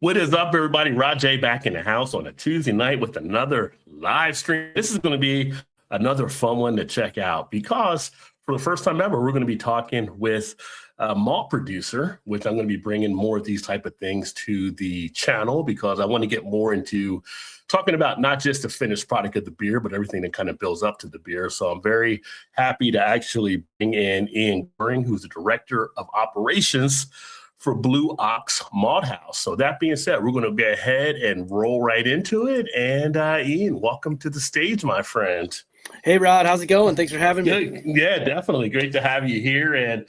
What is up, everybody? Rajay back in the house on a Tuesday night with another live stream. This is going to be another fun one to check out because for the first time ever, we're going to be talking with a malt producer, which I'm going to be bringing more of these type of things to the channel because I want to get more into talking about not just the finished product of the beer, but everything that kind of builds up to the beer. So I'm very happy to actually bring in Ian Goering, who's the director of operations for Blue Ox Malthouse. So that being said, we're going to go ahead and roll right into it. And Ian, welcome to the stage, my friend. Hey, Rod, how's it going? Thanks for having me. Yeah, definitely. Great to have you here. And,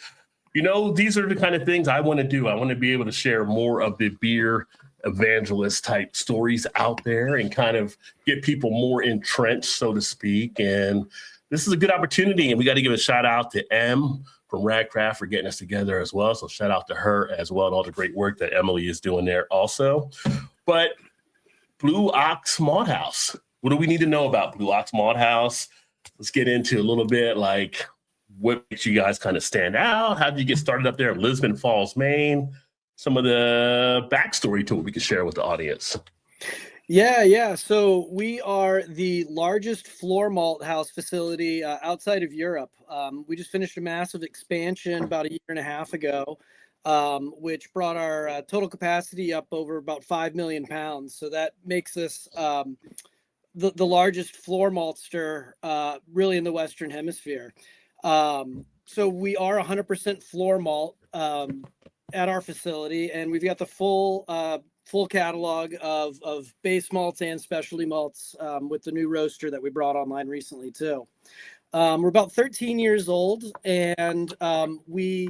you know, these are the kind of things I want to do. I want to be able to share more of the beer evangelist type stories out there and kind of get people more entrenched, so to speak. And this is a good opportunity. And we got to give a shout out to Em from Radcraft for getting us together as well. So shout out to her as well and all the great work that Emily is doing there also. But Blue Ox Malthouse, what do we need to know about Blue Ox Malthouse? Let's get into a little bit like what makes you guys kind of stand out? How did you get started up there in Lisbon Falls, Maine? Some of the backstory to what we can share with the audience. Yeah. So we are the largest floor malt house facility outside of Europe. We just finished a massive expansion about a year and a half ago, which brought our total capacity up over about 5 million pounds. So that makes us the largest floor maltster really in the Western Hemisphere. So we are 100% floor malt at our facility, and we've got the full catalog of base malts and specialty malts with the new roaster that we brought online recently too. We're about 13 years old, and we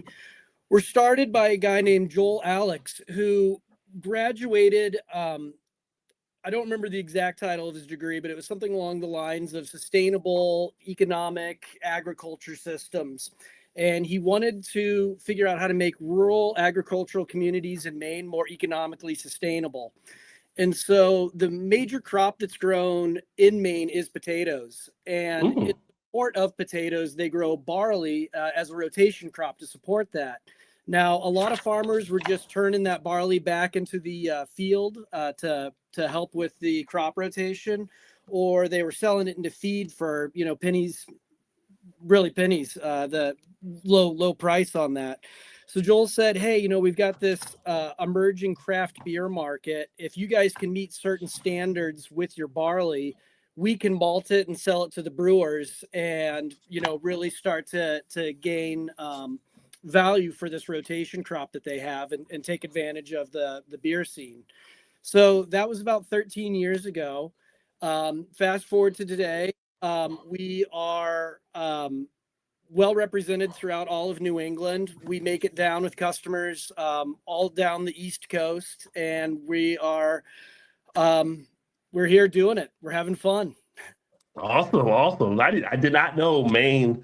were started by a guy named Joel Alex, who graduated, I don't remember the exact title of his degree, but it was something along the lines of sustainable economic agriculture systems. And he wanted to figure out how to make rural agricultural communities in Maine more economically sustainable. And so the major crop that's grown in Maine is potatoes. And in support of potatoes, they grow barley as a rotation crop to support that. Now, a lot of farmers were just turning that barley back into the field to help with the crop rotation, or they were selling it into feed for, pennies, really pennies, the low price on that. So Joel said, hey, we've got this emerging craft beer market. If you guys can meet certain standards with your barley, we can malt it and sell it to the brewers and, really start to gain value for this rotation crop that they have and take advantage of the beer scene. So that was about 13 years ago. Fast forward to today. We are well represented throughout all of New England. We make it down with customers all down the East Coast, and we're here doing it. We're having fun. Awesome. I did not know Maine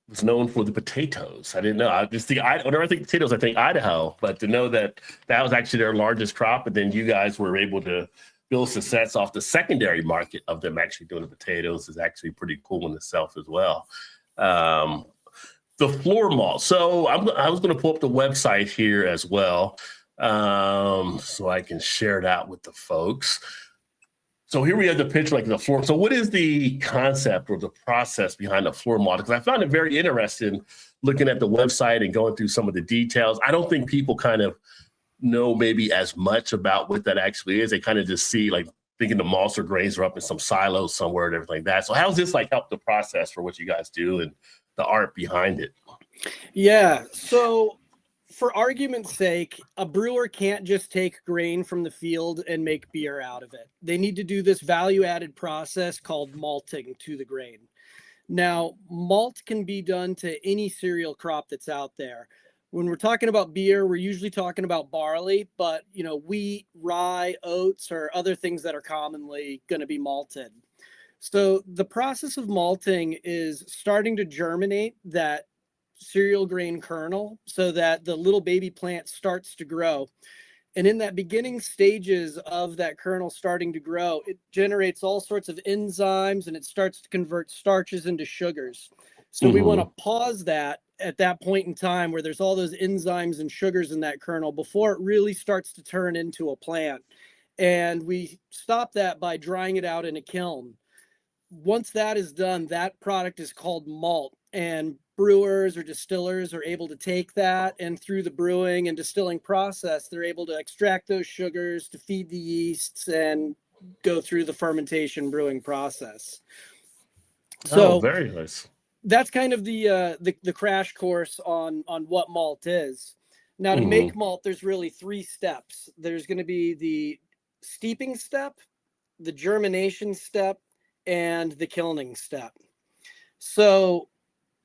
was known for the potatoes. I didn't know. I just think whenever I think potatoes, I think Idaho. But to know that was actually their largest crop, and then you guys were able to build success off the secondary market of them actually doing the potatoes is actually pretty cool in itself as well. The floor malt. So I was going to pull up the website here as well, so I can share that with the folks. So here we have the picture, like the floor. So what is the concept or the process behind the floor malt? Because I found it very interesting looking at the website and going through some of the details. I don't think people kind of know maybe as much about what that actually is. They kind of just see, like, thinking the malts or grains are up in some silos somewhere and everything like that. So how's this help the process for what you guys do and the art behind it? Yeah. So for argument's sake, a brewer can't just take grain from the field and make beer out of it. They need to do this value-added process called malting to the grain. Now, malt can be done to any cereal crop that's out there. When we're talking about beer, we're usually talking about barley, but wheat, rye, oats, or other things that are commonly going to be malted. So the process of malting is starting to germinate that cereal grain kernel so that the little baby plant starts to grow. And in that beginning stages of that kernel starting to grow, it generates all sorts of enzymes and it starts to convert starches into sugars. So we want to pause that at that point in time where there's all those enzymes and sugars in that kernel before it really starts to turn into a plant. And we stop that by drying it out in a kiln. Once that is done, that product is called malt, and brewers or distillers are able to take that, and through the brewing and distilling process, they're able to extract those sugars to feed the yeasts and go through the fermentation brewing process. So very nice. that's kind of the crash course on what malt is. Now, to make malt, there's really 3 steps. There's going to be the steeping step, the germination step, and the kilning step. So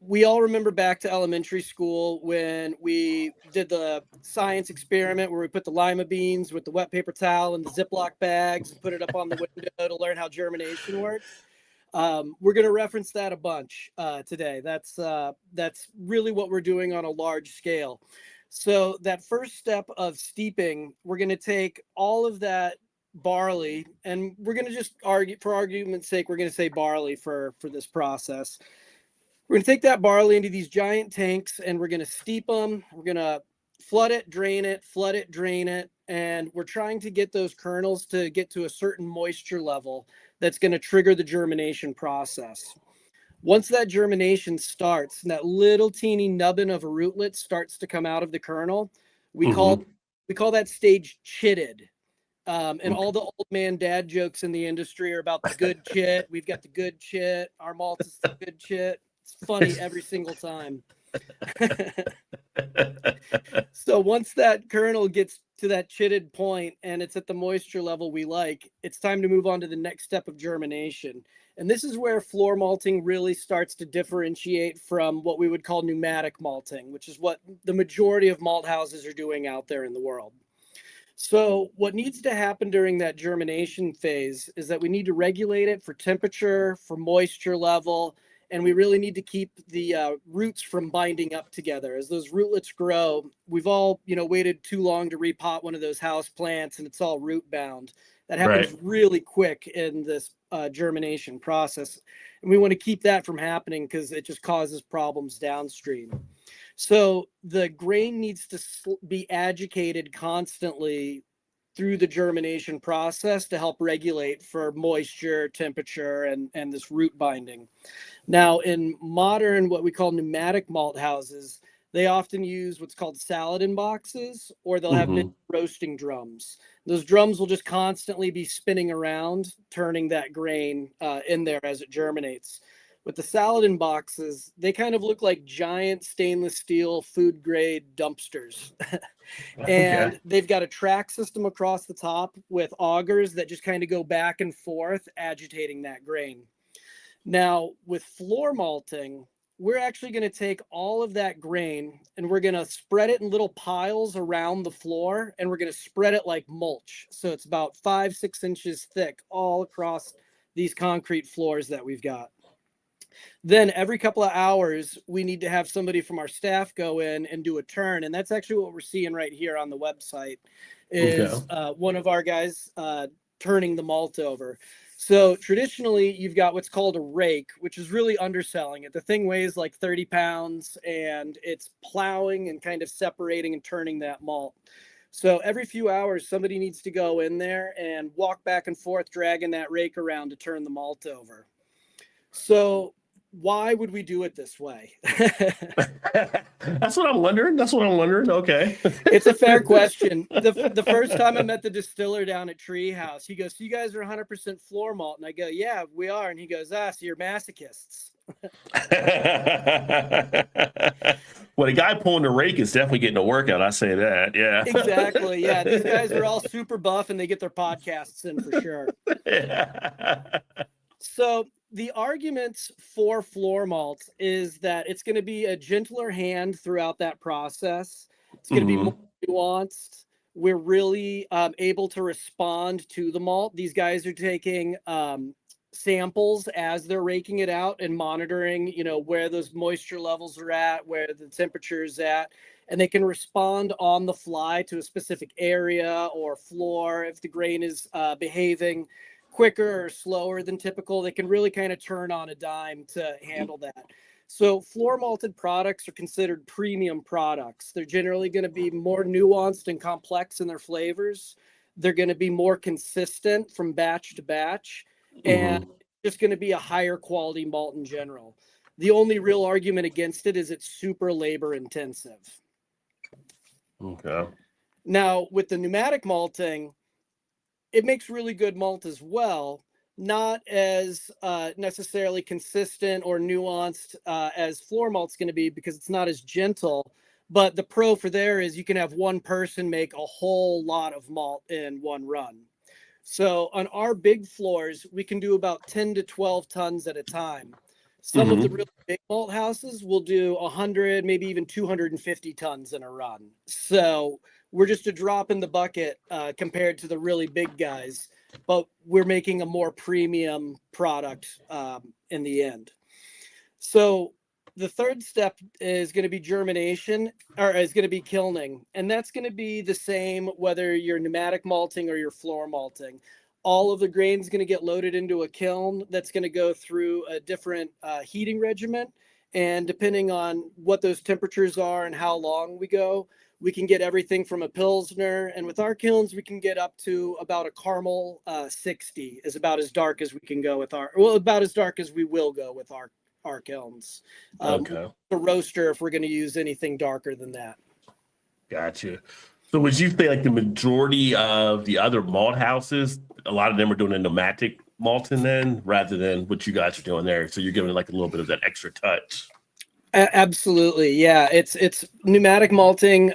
we all remember back to elementary school when we did the science experiment where we put the lima beans with the wet paper towel in the Ziploc bags and put it up on the window to learn how germination works. We're going to reference that a bunch today. That's really what we're doing on a large scale. So that first step of steeping, we're going to take all of that barley, and we're going to just argue, for argument's sake, we're going to say barley for this process. We're going to take that barley into these giant tanks, and we're going to steep them. We're going to flood it, drain it, flood it, drain it. And we're trying to get those kernels to get to a certain moisture level that's going to trigger the germination process. Once that germination starts and that little teeny nubbin of a rootlet starts to come out of the kernel, we call that stage chitted. And all the old man dad jokes in the industry are about the good chit. We've got the good chit. Our malt is the good chit. It's funny every single time. So once that kernel gets to that chitted point and it's at the moisture level we like, it's time to move on to the next step of germination. And this is where floor malting really starts to differentiate from what we would call pneumatic malting, which is what the majority of malt houses are doing out there in the world. So what needs to happen during that germination phase is that we need to regulate it for temperature, for moisture level, and we really need to keep the roots from binding up together. As those rootlets grow, we've all, waited too long to repot one of those house plants and it's all root bound. That happens really quick in this germination process. And we want to keep that from happening because it just causes problems downstream. So the grain needs to be agitated constantly through the germination process to help regulate for moisture, temperature, and this root binding. Now, in modern, what we call pneumatic malt houses, they often use what's called Saladin boxes, or they'll have roasting drums. Those drums will just constantly be spinning around, turning that grain in there as it germinates. With the Saladin boxes, they kind of look like giant stainless steel food grade dumpsters. And they've got a track system across the top with augers that just kind of go back and forth, agitating that grain. Now, with floor malting, we're actually going to take all of that grain and we're going to spread it in little piles around the floor, and we're going to spread it like mulch. So it's about 5-6 inches thick all across these concrete floors that we've got. Then every couple of hours, we need to have somebody from our staff go in and do a turn. And that's actually what we're seeing right here on the website is one of our guys turning the malt over. So traditionally, you've got what's called a rake, which is really underselling it. The thing weighs like 30 pounds, and it's plowing and kind of separating and turning that malt. So every few hours, somebody needs to go in there and walk back and forth, dragging that rake around to turn the malt over. So why would we do it this way? That's what I'm wondering. Okay. It's a fair question. The first time I met the distiller down at Treehouse, he goes, "So you guys are 100% floor malt?" And I go, "Yeah, we are." And he goes, "So you're masochists." Well, the guy pulling the rake is definitely getting a workout. I say that. Yeah. Exactly. Yeah. These guys are all super buff and they get their podcasts in for sure. Yeah. So the arguments for floor malt is that it's going to be a gentler hand throughout that process. It's going to be more nuanced. We're really able to respond to the malt. These guys are taking samples as they're raking it out and monitoring, where those moisture levels are at, where the temperature is at, and they can respond on the fly to a specific area or floor. If the grain is behaving quicker or slower than typical, they can really kind of turn on a dime to handle that. So floor malted products are considered premium products. They're generally going to be more nuanced and complex in their flavors. They're going to be more consistent from batch to batch, and just going to be a higher quality malt in general. The only real argument against it is it's super labor intensive. Okay. Now, with the pneumatic malting, it makes really good malt as well, not as necessarily consistent or nuanced as floor malt's going to be because it's not as gentle. But the pro for there is you can have one person make a whole lot of malt in one run. So on our big floors, we can do about 10 to 12 tons at a time. Some of the really big malt houses will do 100, maybe even 250 tons in a run. So we're just a drop in the bucket compared to the really big guys, but we're making a more premium product in the end. So the third step is going to be germination, or is going to be kilning. And that's going to be the same whether you're pneumatic malting or you're floor malting. All of the grain is going to get loaded into a kiln that's going to go through a different heating regimen. And depending on what those temperatures are and how long we go, we can get everything from a Pilsner. And with our kilns, we can get up to about a caramel 60 is about as dark as we can go with about as dark as we will go with our kilns. Okay. The roaster, if we're going to use anything darker than that. Gotcha. So would you say like the majority of the other malt houses, a lot of them are doing a pneumatic malting then rather than what you guys are doing there? So you're giving it like a little bit of that extra touch. Absolutely. Yeah. It's pneumatic malting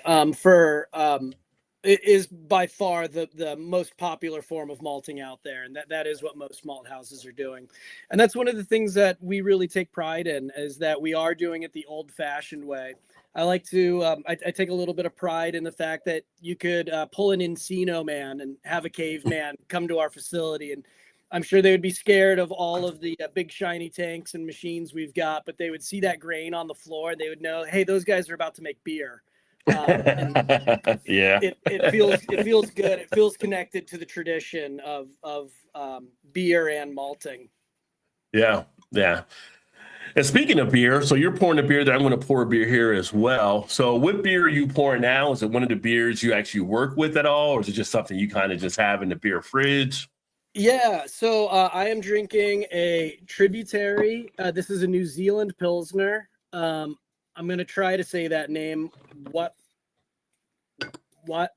it is by far the most popular form of malting out there. And that is what most malt houses are doing. And that's one of the things that we really take pride in is that we are doing it the old fashioned way. I like to, I take a little bit of pride in the fact that you could pull an Encino man and have a caveman come to our facility. And I'm sure they would be scared of all of the big shiny tanks and machines we've got, but they would see that grain on the floor. They would know, hey, those guys are about to make beer. And yeah, it feels good. It feels connected to the tradition of beer and malting. Yeah. And speaking of beer, so you're pouring a beer that I'm going to pour a beer here as well. So what beer are you pouring now? Is it one of the beers you actually work with at all? Or is it just something you kind of just have in the beer fridge? Yeah, so I am drinking a Tributary. This is a New Zealand Pilsner. I'm going to try to say that name. What?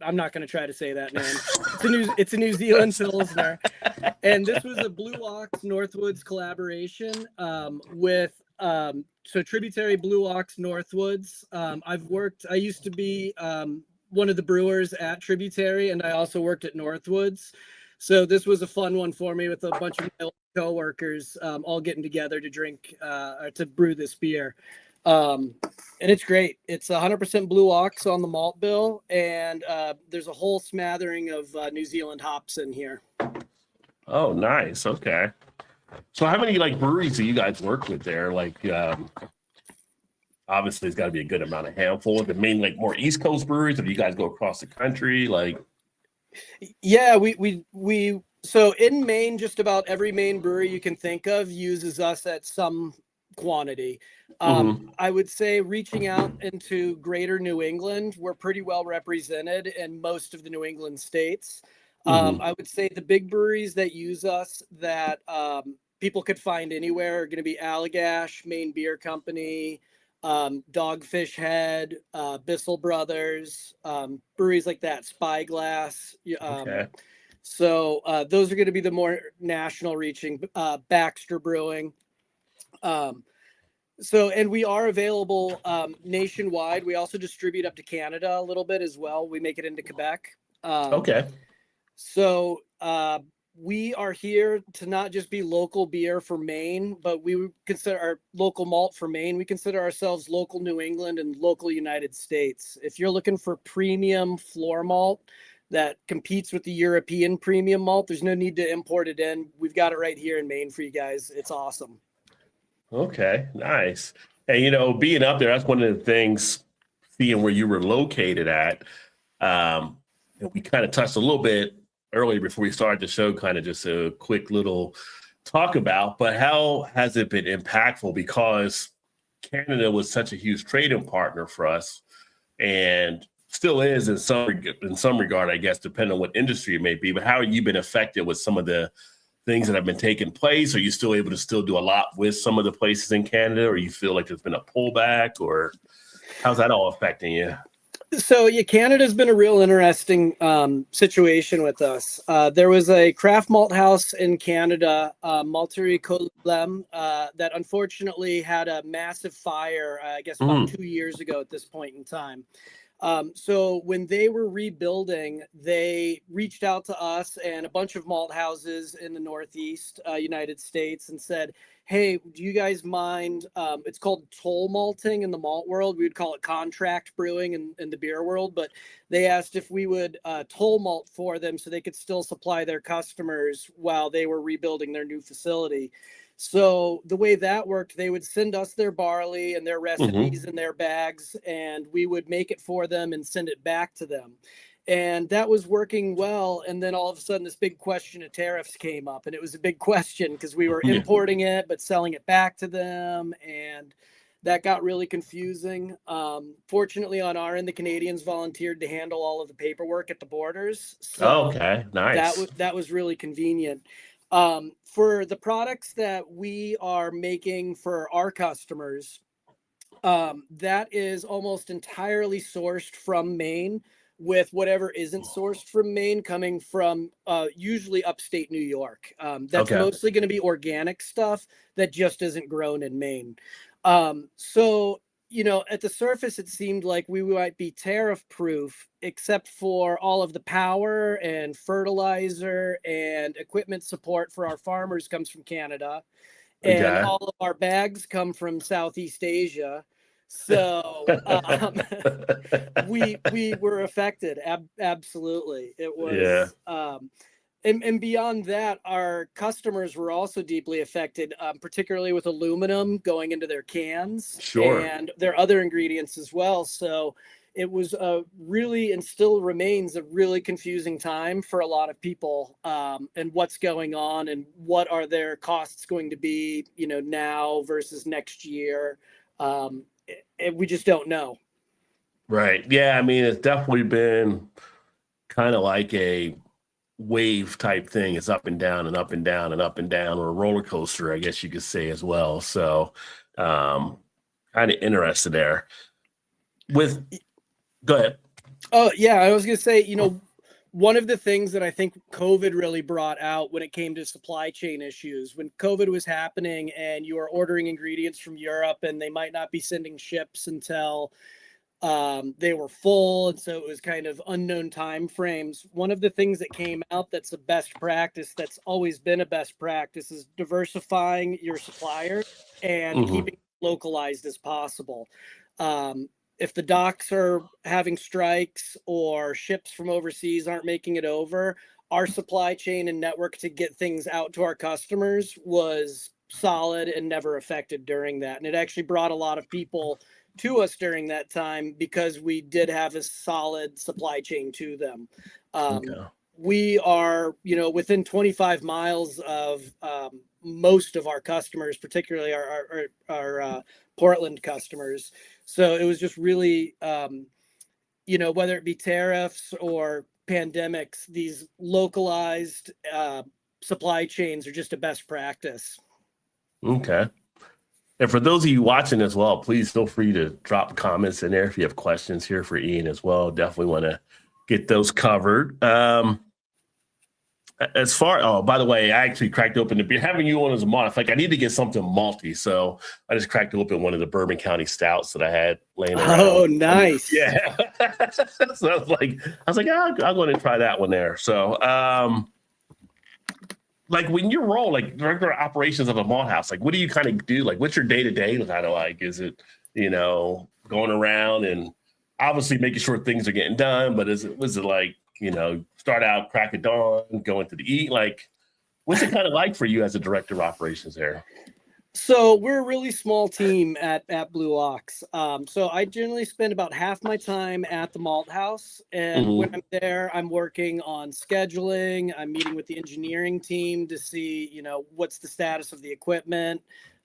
I'm not going to try to say that name. It's a New Zealand Pilsner. And this was a Blue Ox Northwoods collaboration with so Tributary Blue Ox Northwoods. I used to be one of the brewers at Tributary, and I also worked at Northwoods. So this was a fun one for me with a bunch of my coworkers all getting together to drink to brew this beer. And it's great. It's 100% Blue Ox on the malt bill, and there's a whole smattering of New Zealand hops in here. Oh, nice. Okay. So how many like breweries do you guys work with there? Like, obviously, it's got to be a good amount of handful. Is it mainly like more East Coast breweries, or do you guys go across the country? Like, yeah, we so in Maine, just about every Maine brewery you can think of uses us at some quantity. I would say reaching out into greater New England, we're pretty well represented in most of the New England states. I would say the big breweries that use us that people could find anywhere are going to be Allagash, Maine Beer Company, Dogfish Head, Bissell Brothers, breweries like that, Spyglass. okay. So those are going to be the more national reaching, Baxter Brewing. And we are available nationwide. We also distribute up to Canada a little bit as well. We make it into Quebec. Okay. So we are here to not just be local beer for Maine, but we consider our local malt for Maine. We consider ourselves local New England and local United States. If you're looking for premium floor malt that competes with the European premium malt, there's no need to import it in. We've got it right here in Maine for you guys. It's awesome. Okay, nice. And being up there, that's one of the things. Seeing where you were located at, we kind of touched a little bit earlier before we started the show. Kind of just a quick little talk about, but how has it been impactful? Because Canada was such a huge trading partner for us, and still is in some regard, I guess, depending on what industry it may be. But how have you been affected with some of the things that have been taking place? Are you still able to still do a lot with some of the places in Canada, or you feel like there's been a pullback, or how's that all affecting you? So yeah, Canada's been a real interesting situation with us. There was a craft malt house in Canada, Malterie Colem, that unfortunately had a massive fire, I guess about 2 years ago at this point in time. So when they were rebuilding, they reached out to us and a bunch of malt houses in the Northeast United States and said, hey, do you guys mind? It's called toll malting in the malt world. We would call it contract brewing in the beer world. But they asked if we would toll malt for them so they could still supply their customers while they were rebuilding their new facility. So the way that worked, they would send us their barley and their recipes in their bags, and we would make it for them and send it back to them. And that was working well. And then all of a sudden, this big question of tariffs came up. And it was a big question because we were importing it, but selling it back to them. And that got really confusing. Fortunately, on our end, the Canadians volunteered to handle all of the paperwork at the borders. So okay, nice. That was really convenient. For the products that we are making for our customers, that is almost entirely sourced from Maine, with whatever isn't sourced from Maine coming from usually upstate New York. That's mostly going to be organic stuff that just isn't grown in Maine. So, you know, at the surface, it seemed like we might be tariff proof, except for all of the power and fertilizer and equipment support for our farmers comes from Canada. And all of our bags come from Southeast Asia. So we were affected. Absolutely. It was. And beyond that, our customers were also deeply affected, particularly with aluminum going into their cans and their other ingredients as well. So it was a really, and still remains, a really confusing time for a lot of people, and what's going on and what are their costs going to be, you know, now versus next year. We just don't know. Right. Yeah. I mean, it's definitely been kind of like a wave type thing. It's up and down and up and down and up and down, or a roller coaster, I guess you could say as well. So kind of interested there. Go ahead. Oh yeah, I was gonna say, you know, one of the things that I think COVID really brought out when it came to supply chain issues, when COVID was happening and you were ordering ingredients from Europe and they might not be sending ships until they were full, and so it was kind of unknown time frames. One of the things that came out that's a best practice, that's always been a best practice, is diversifying your suppliers and keeping it localized as possible. If the docks are having strikes or ships from overseas aren't making it over, our supply chain and network to get things out to our customers was solid and never affected during that. And it actually brought a lot of people to us during that time because we did have a solid supply chain to them. We are, you know, within 25 miles of most of our customers, particularly our Portland customers. So it was just really, you know, whether it be tariffs or pandemics, these localized supply chains are just a best practice. Okay. And for those of you watching as well, please feel free to drop comments in there if you have questions here for Ian as well. Definitely want to get those covered. By the way, I actually cracked open the beer. Having you on as a malt, like I need to get something malty, so I just cracked open one of the Bourbon County stouts that I had laying around. Oh, nice! Yeah, so I was like, I'll go ahead and try that one there. So, like when you roll like director of operations of a malt house, like what do you kind of do? Like, what's your day to day kind of like? Is it, you know, going around and obviously making sure things are getting done, but was it like, you know, start out crack of dawn, going to the eat? Like, what's it kind of like for you as a director of operations there? So we're a really small team at Blue Ox. So I generally spend about half my time at the malt house. And when I'm there, I'm working on scheduling. I'm meeting with the engineering team to see, you know, what's the status of the equipment.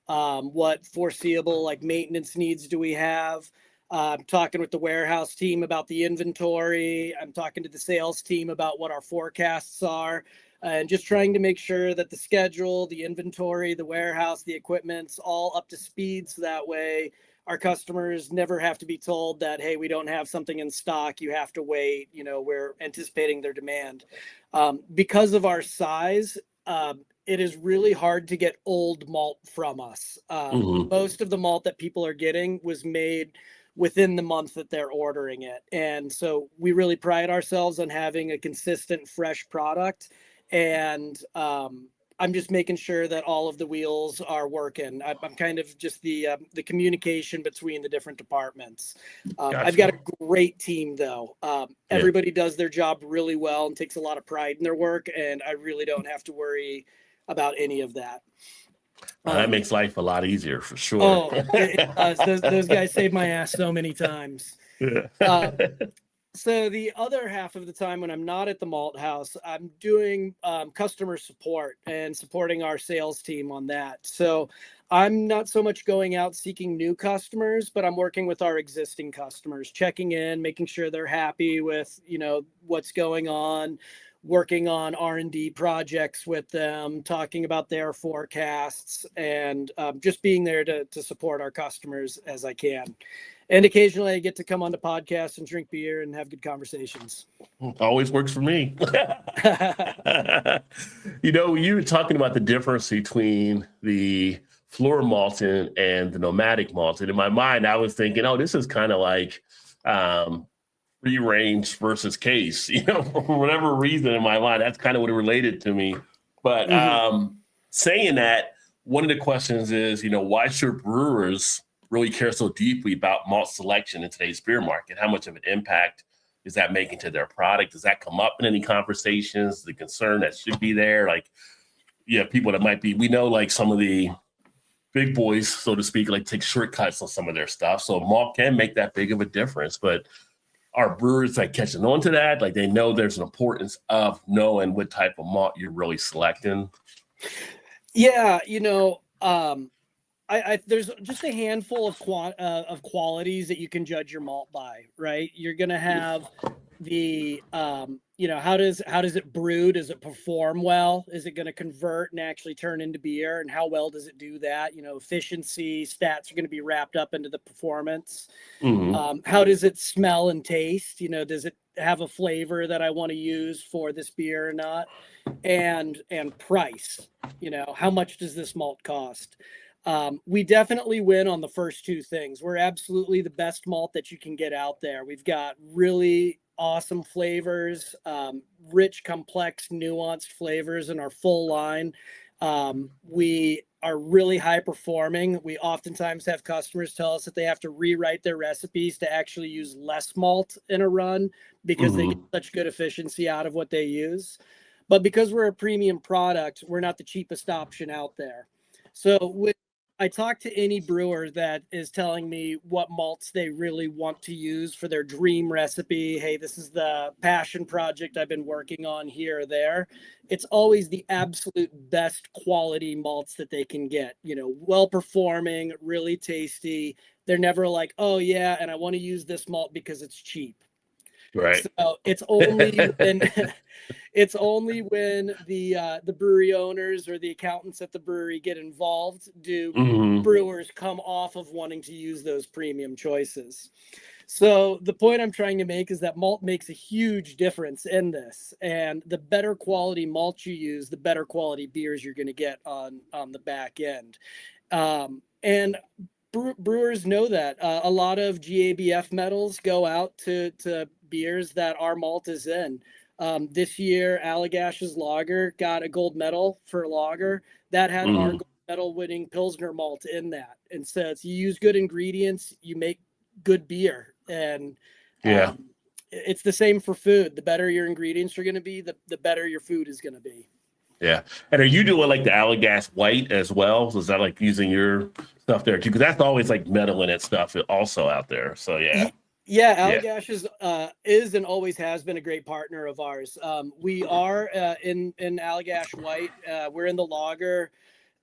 What foreseeable like maintenance needs do we have? I'm talking with the warehouse team about the inventory. I'm talking to the sales team about what our forecasts are, and just trying to make sure that the schedule, the inventory, the warehouse, the equipment's all up to speed. So that way our customers never have to be told that, hey, we don't have something in stock. You have to wait. You know, we're anticipating their demand. Because of our size, it is really hard to get old malt from us. Most of the malt that people are getting was made within the month that they're ordering it. And so we really pride ourselves on having a consistent, fresh product. And I'm just making sure that all of the wheels are working. I'm kind of just the communication between the different departments. I've got a great team, though. Everybody does their job really well and takes a lot of pride in their work. And I really don't have to worry about any of that. That makes life a lot easier for sure. Oh, those guys saved my ass so many times. So the other half of the time when I'm not at the malt house, I'm doing customer support and supporting our sales team on that. So I'm not so much going out seeking new customers, but I'm working with our existing customers, checking in, making sure they're happy with, you know, what's going on, working on R&D projects with them, talking about their forecasts, and just being there to support our customers as I can. And occasionally I get to come on the podcast and drink beer and have good conversations. Always works for me. You know, you were talking about the difference between the floor malting and the nomadic malting. In my mind, I was thinking, oh, this is kind of like free range versus case, you know, for whatever reason in my mind, that's kind of what it related to me. But saying that, one of the questions is, you know, why should brewers really care so deeply about malt selection in today's beer market? How much of an impact is that making to their product? Does that come up in any conversations? The concern that should be there? Like, yeah, people that might be, we know like some of the big boys, so to speak, like take shortcuts on some of their stuff. So malt can make that big of a difference, but are brewers like catching on to that? Like they know there's an importance of knowing what type of malt you're really selecting? Yeah, you know, there's just a handful of qualities that you can judge your malt by, right? You're gonna have the you know, how does it brew? Does it perform well? Is it going to convert and actually turn into beer? And how well does it do that? You know, efficiency stats are going to be wrapped up into the performance. How does it smell and taste? You know, does it have a flavor that I want to use for this beer or not? And price. You know, how much does this malt cost? We definitely win on the first two things. We're absolutely the best malt that you can get out there. We've got really awesome flavors, rich, complex, nuanced flavors in our full line. We are really high performing. We oftentimes have customers tell us that they have to rewrite their recipes to actually use less malt in a run because they get such good efficiency out of what they use. But because we're a premium product, we're not the cheapest option out there. So with I talk to any brewer that is telling me what malts they really want to use for their dream recipe. Hey, this is the passion project I've been working on here or there. It's always the absolute best quality malts that they can get, you know, well performing, really tasty. They're never like, oh yeah, and I want to use this malt because it's cheap. Right. So it's only when it's only when the brewery owners or the accountants at the brewery get involved do brewers come off of wanting to use those premium choices. So the point I'm trying to make is that malt makes a huge difference in this, and the better quality malt you use, the better quality beers you're going to get on the back end. And brewers know that. A lot of GABF medals go out to beers that our malt is in. This year, Allagash's lager got a gold medal for lager that had our gold medal winning Pilsner malt in that. And so it's, you use good ingredients, you make good beer. And it's the same for food. The better your ingredients are going to be, the better your food is going to be. Yeah. And are you doing like the Allagash white as well? So is that like using your stuff there too? Because that's always like metal in it stuff also out there. So yeah. Yeah, Allagash is and always has been a great partner of ours. We are in Allagash white. We're in the lager.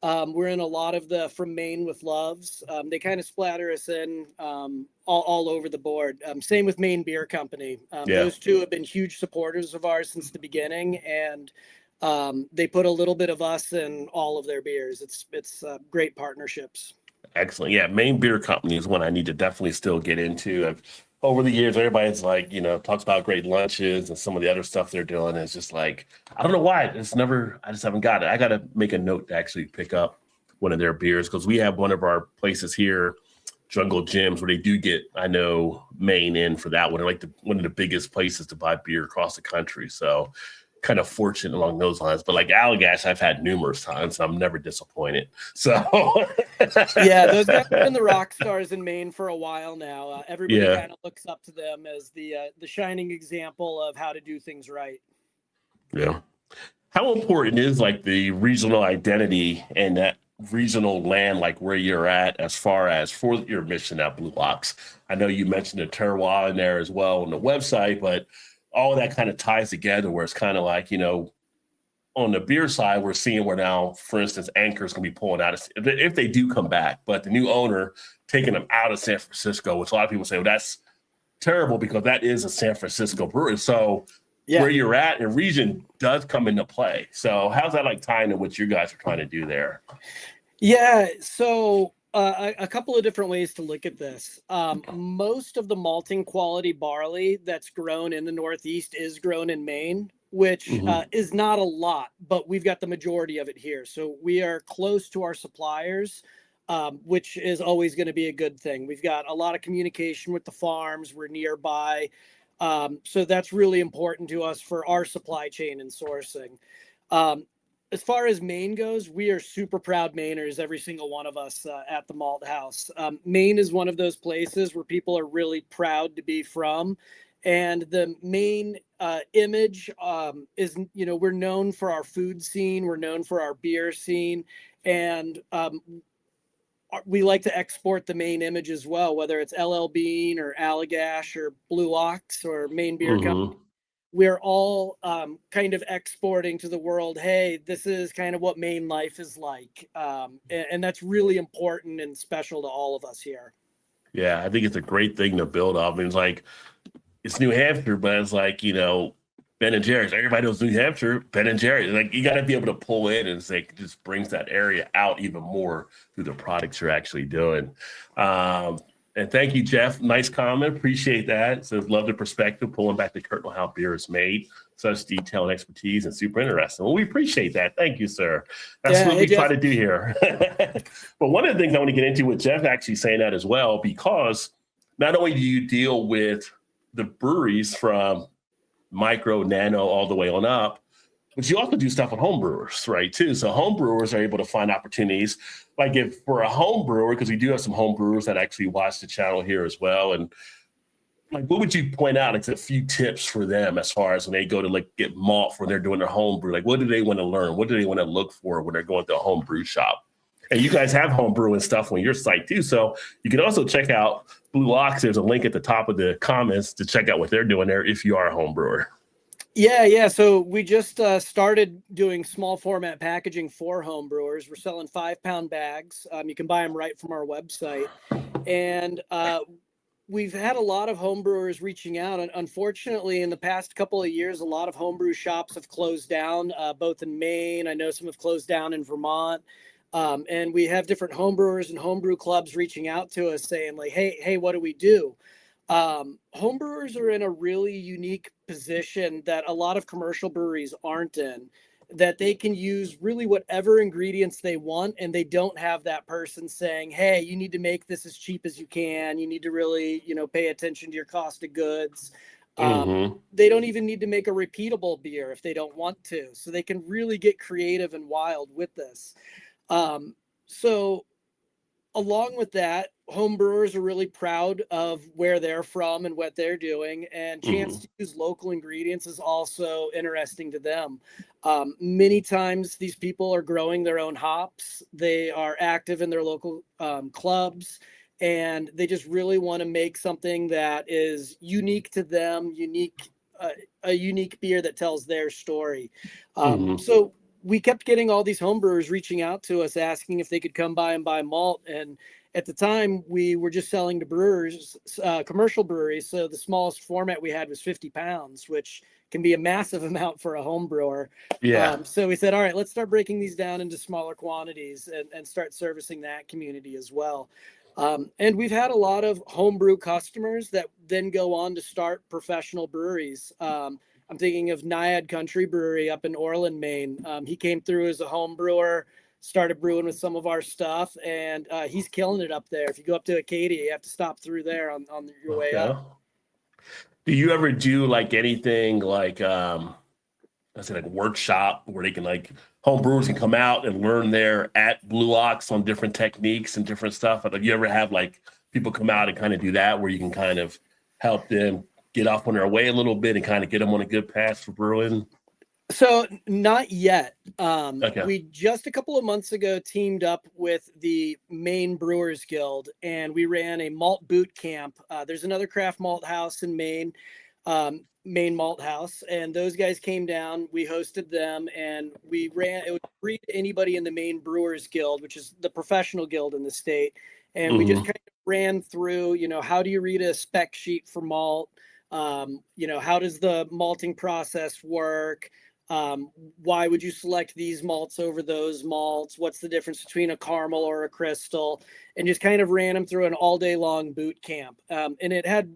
We're in a lot of the From Maine with Loves. They kind of splatter us in all over the board. Same with Maine Beer Company. Yeah. Those two have been huge supporters of ours since the beginning, and they put a little bit of us in all of their beers. It's great partnerships. Excellent. Yeah, Maine Beer Company is one I need to definitely still get into. Over the years, everybody's like, talks about great lunches and some of the other stuff they're doing. It's just like, I don't know why. I just haven't got it. I got to make a note to actually pick up one of their beers because we have one of our places here, Jungle Gyms, where they do get, I know, Maine in for that one. They're like one of the biggest places to buy beer across the country. So kind of fortunate along those lines. But like Allagash, I've had numerous times. I'm never disappointed. So yeah, those guys have been the rock stars in Maine for a while now. Everybody kind of looks up to them as the shining example of how to do things right. Yeah. How important is like the regional identity and that regional land, like where you're at, as far as for your mission at Blue Ox? I know you mentioned the terroir in there as well on the website, but all of that kind of ties together where it's kind of like, on the beer side, we're seeing where now, for instance, Anchor's going to be pulling out if they do come back, but the new owner taking them out of San Francisco, which a lot of people say, well, that's terrible because that is a San Francisco brewery. So where you're at and region does come into play. So how's that like tying to what you guys are trying to do there? Yeah. So a couple of different ways to look at this. Most of the malting quality barley that's grown in the Northeast is grown in Maine, which is not a lot, but we've got the majority of it here. So we are close to our suppliers, which is always going to be a good thing. We've got a lot of communication with the farms. We're nearby. So that's really important to us for our supply chain and sourcing. As far as Maine goes, we are super proud Mainers, every single one of us at the Malt House. Maine is one of those places where people are really proud to be from. And the Maine image is, we're known for our food scene. We're known for our beer scene. And we like to export the Maine image as well, whether it's LL Bean or Allagash or Blue Ox or Maine Beer Company. We're all kind of exporting to the world, hey, this is kind of what Maine life is like. And that's really important and special to all of us here. Yeah, I think it's a great thing to build off. I mean, it's like, it's New Hampshire, but it's like, Ben and Jerry's. Everybody knows New Hampshire, Ben and Jerry's. Like, you got to be able to pull in and say, it just brings that area out even more through the products you're actually doing. And thank you, Jeff. Nice comment. Appreciate that. So love the perspective, pulling back the curtain on how beer is made. Such detail and expertise and super interesting. Well, we appreciate that. Thank you, sir. That's what we try to do here. But one of the things I want to get into with Jeff actually saying that as well, because not only do you deal with the breweries from micro, nano, all the way on up, but you also do stuff with home brewers, right, too. So home brewers are able to find opportunities. Like if for a home brewer, because we do have some home brewers that actually watch the channel here as well. And like, what would you point out as a few tips for them as far as when they go to like get malt when they're doing their home brew? Like, what do they want to learn? What do they want to look for when they're going to a home brew shop? And you guys have home brewing stuff on your site too. So you can also check out Blue Ox. There's a link at the top of the comments to check out what they're doing there if you are a home brewer. Yeah. So we just started doing small format packaging for home brewers. We're selling 5-pound bags. You can buy them right from our website. And we've had a lot of home brewers reaching out. And unfortunately, in the past couple of years, a lot of homebrew shops have closed down, both in Maine. I know some have closed down in Vermont. And we have different homebrewers and homebrew clubs reaching out to us saying like, hey, what do we do? Homebrewers are in a really unique position that a lot of commercial breweries aren't in, that they can use really whatever ingredients they want. And they don't have that person saying, hey, you need to make this as cheap as you can. You need to really, pay attention to your cost of goods. They don't even need to make a repeatable beer if they don't want to. So they can really get creative and wild with this. So along with that, home brewers are really proud of where they're from and what they're doing, and chance to use local ingredients is also interesting to them. Many times these people are growing their own hops. They are active in their local clubs, and they just really want to make something that is unique to them, a unique beer that tells their story. So we kept getting all these homebrewers reaching out to us asking if they could come by and buy malt. And at the time, we were just selling to brewers, commercial breweries. So the smallest format we had was 50 pounds, which can be a massive amount for a home brewer. Yeah. So we said, all right, let's start breaking these down into smaller quantities and start servicing that community as well. And we've had a lot of homebrew customers that then go on to start professional breweries. I'm thinking of Naiad Country Brewery up in Orland, Maine. He came through as a home brewer, started brewing with some of our stuff, and he's killing it up there. If you go up to Acadia, you have to stop through there on your way up. Do you ever do like anything like I say like workshop where they can like home brewers can come out and learn there at Blue Ox on different techniques and different stuff? Like, you ever have like people come out and kind of do that where you can kind of help them get off on their way a little bit and kind of get them on a good path for brewing? So not yet. Okay. We just a couple of months ago teamed up with the Maine Brewers Guild, and we ran a malt boot camp. There's another craft malt house in Maine, Maine Malt House, and those guys came down. We hosted them, and we ran. It was free to anybody in the Maine Brewers Guild, which is the professional guild in the state. And we just kind of ran through, how do you read a spec sheet for malt? How does the malting process work? Why would you select these malts over those malts? What's the difference between a caramel or a crystal? And just kind of ran them through an all day long boot camp. And it had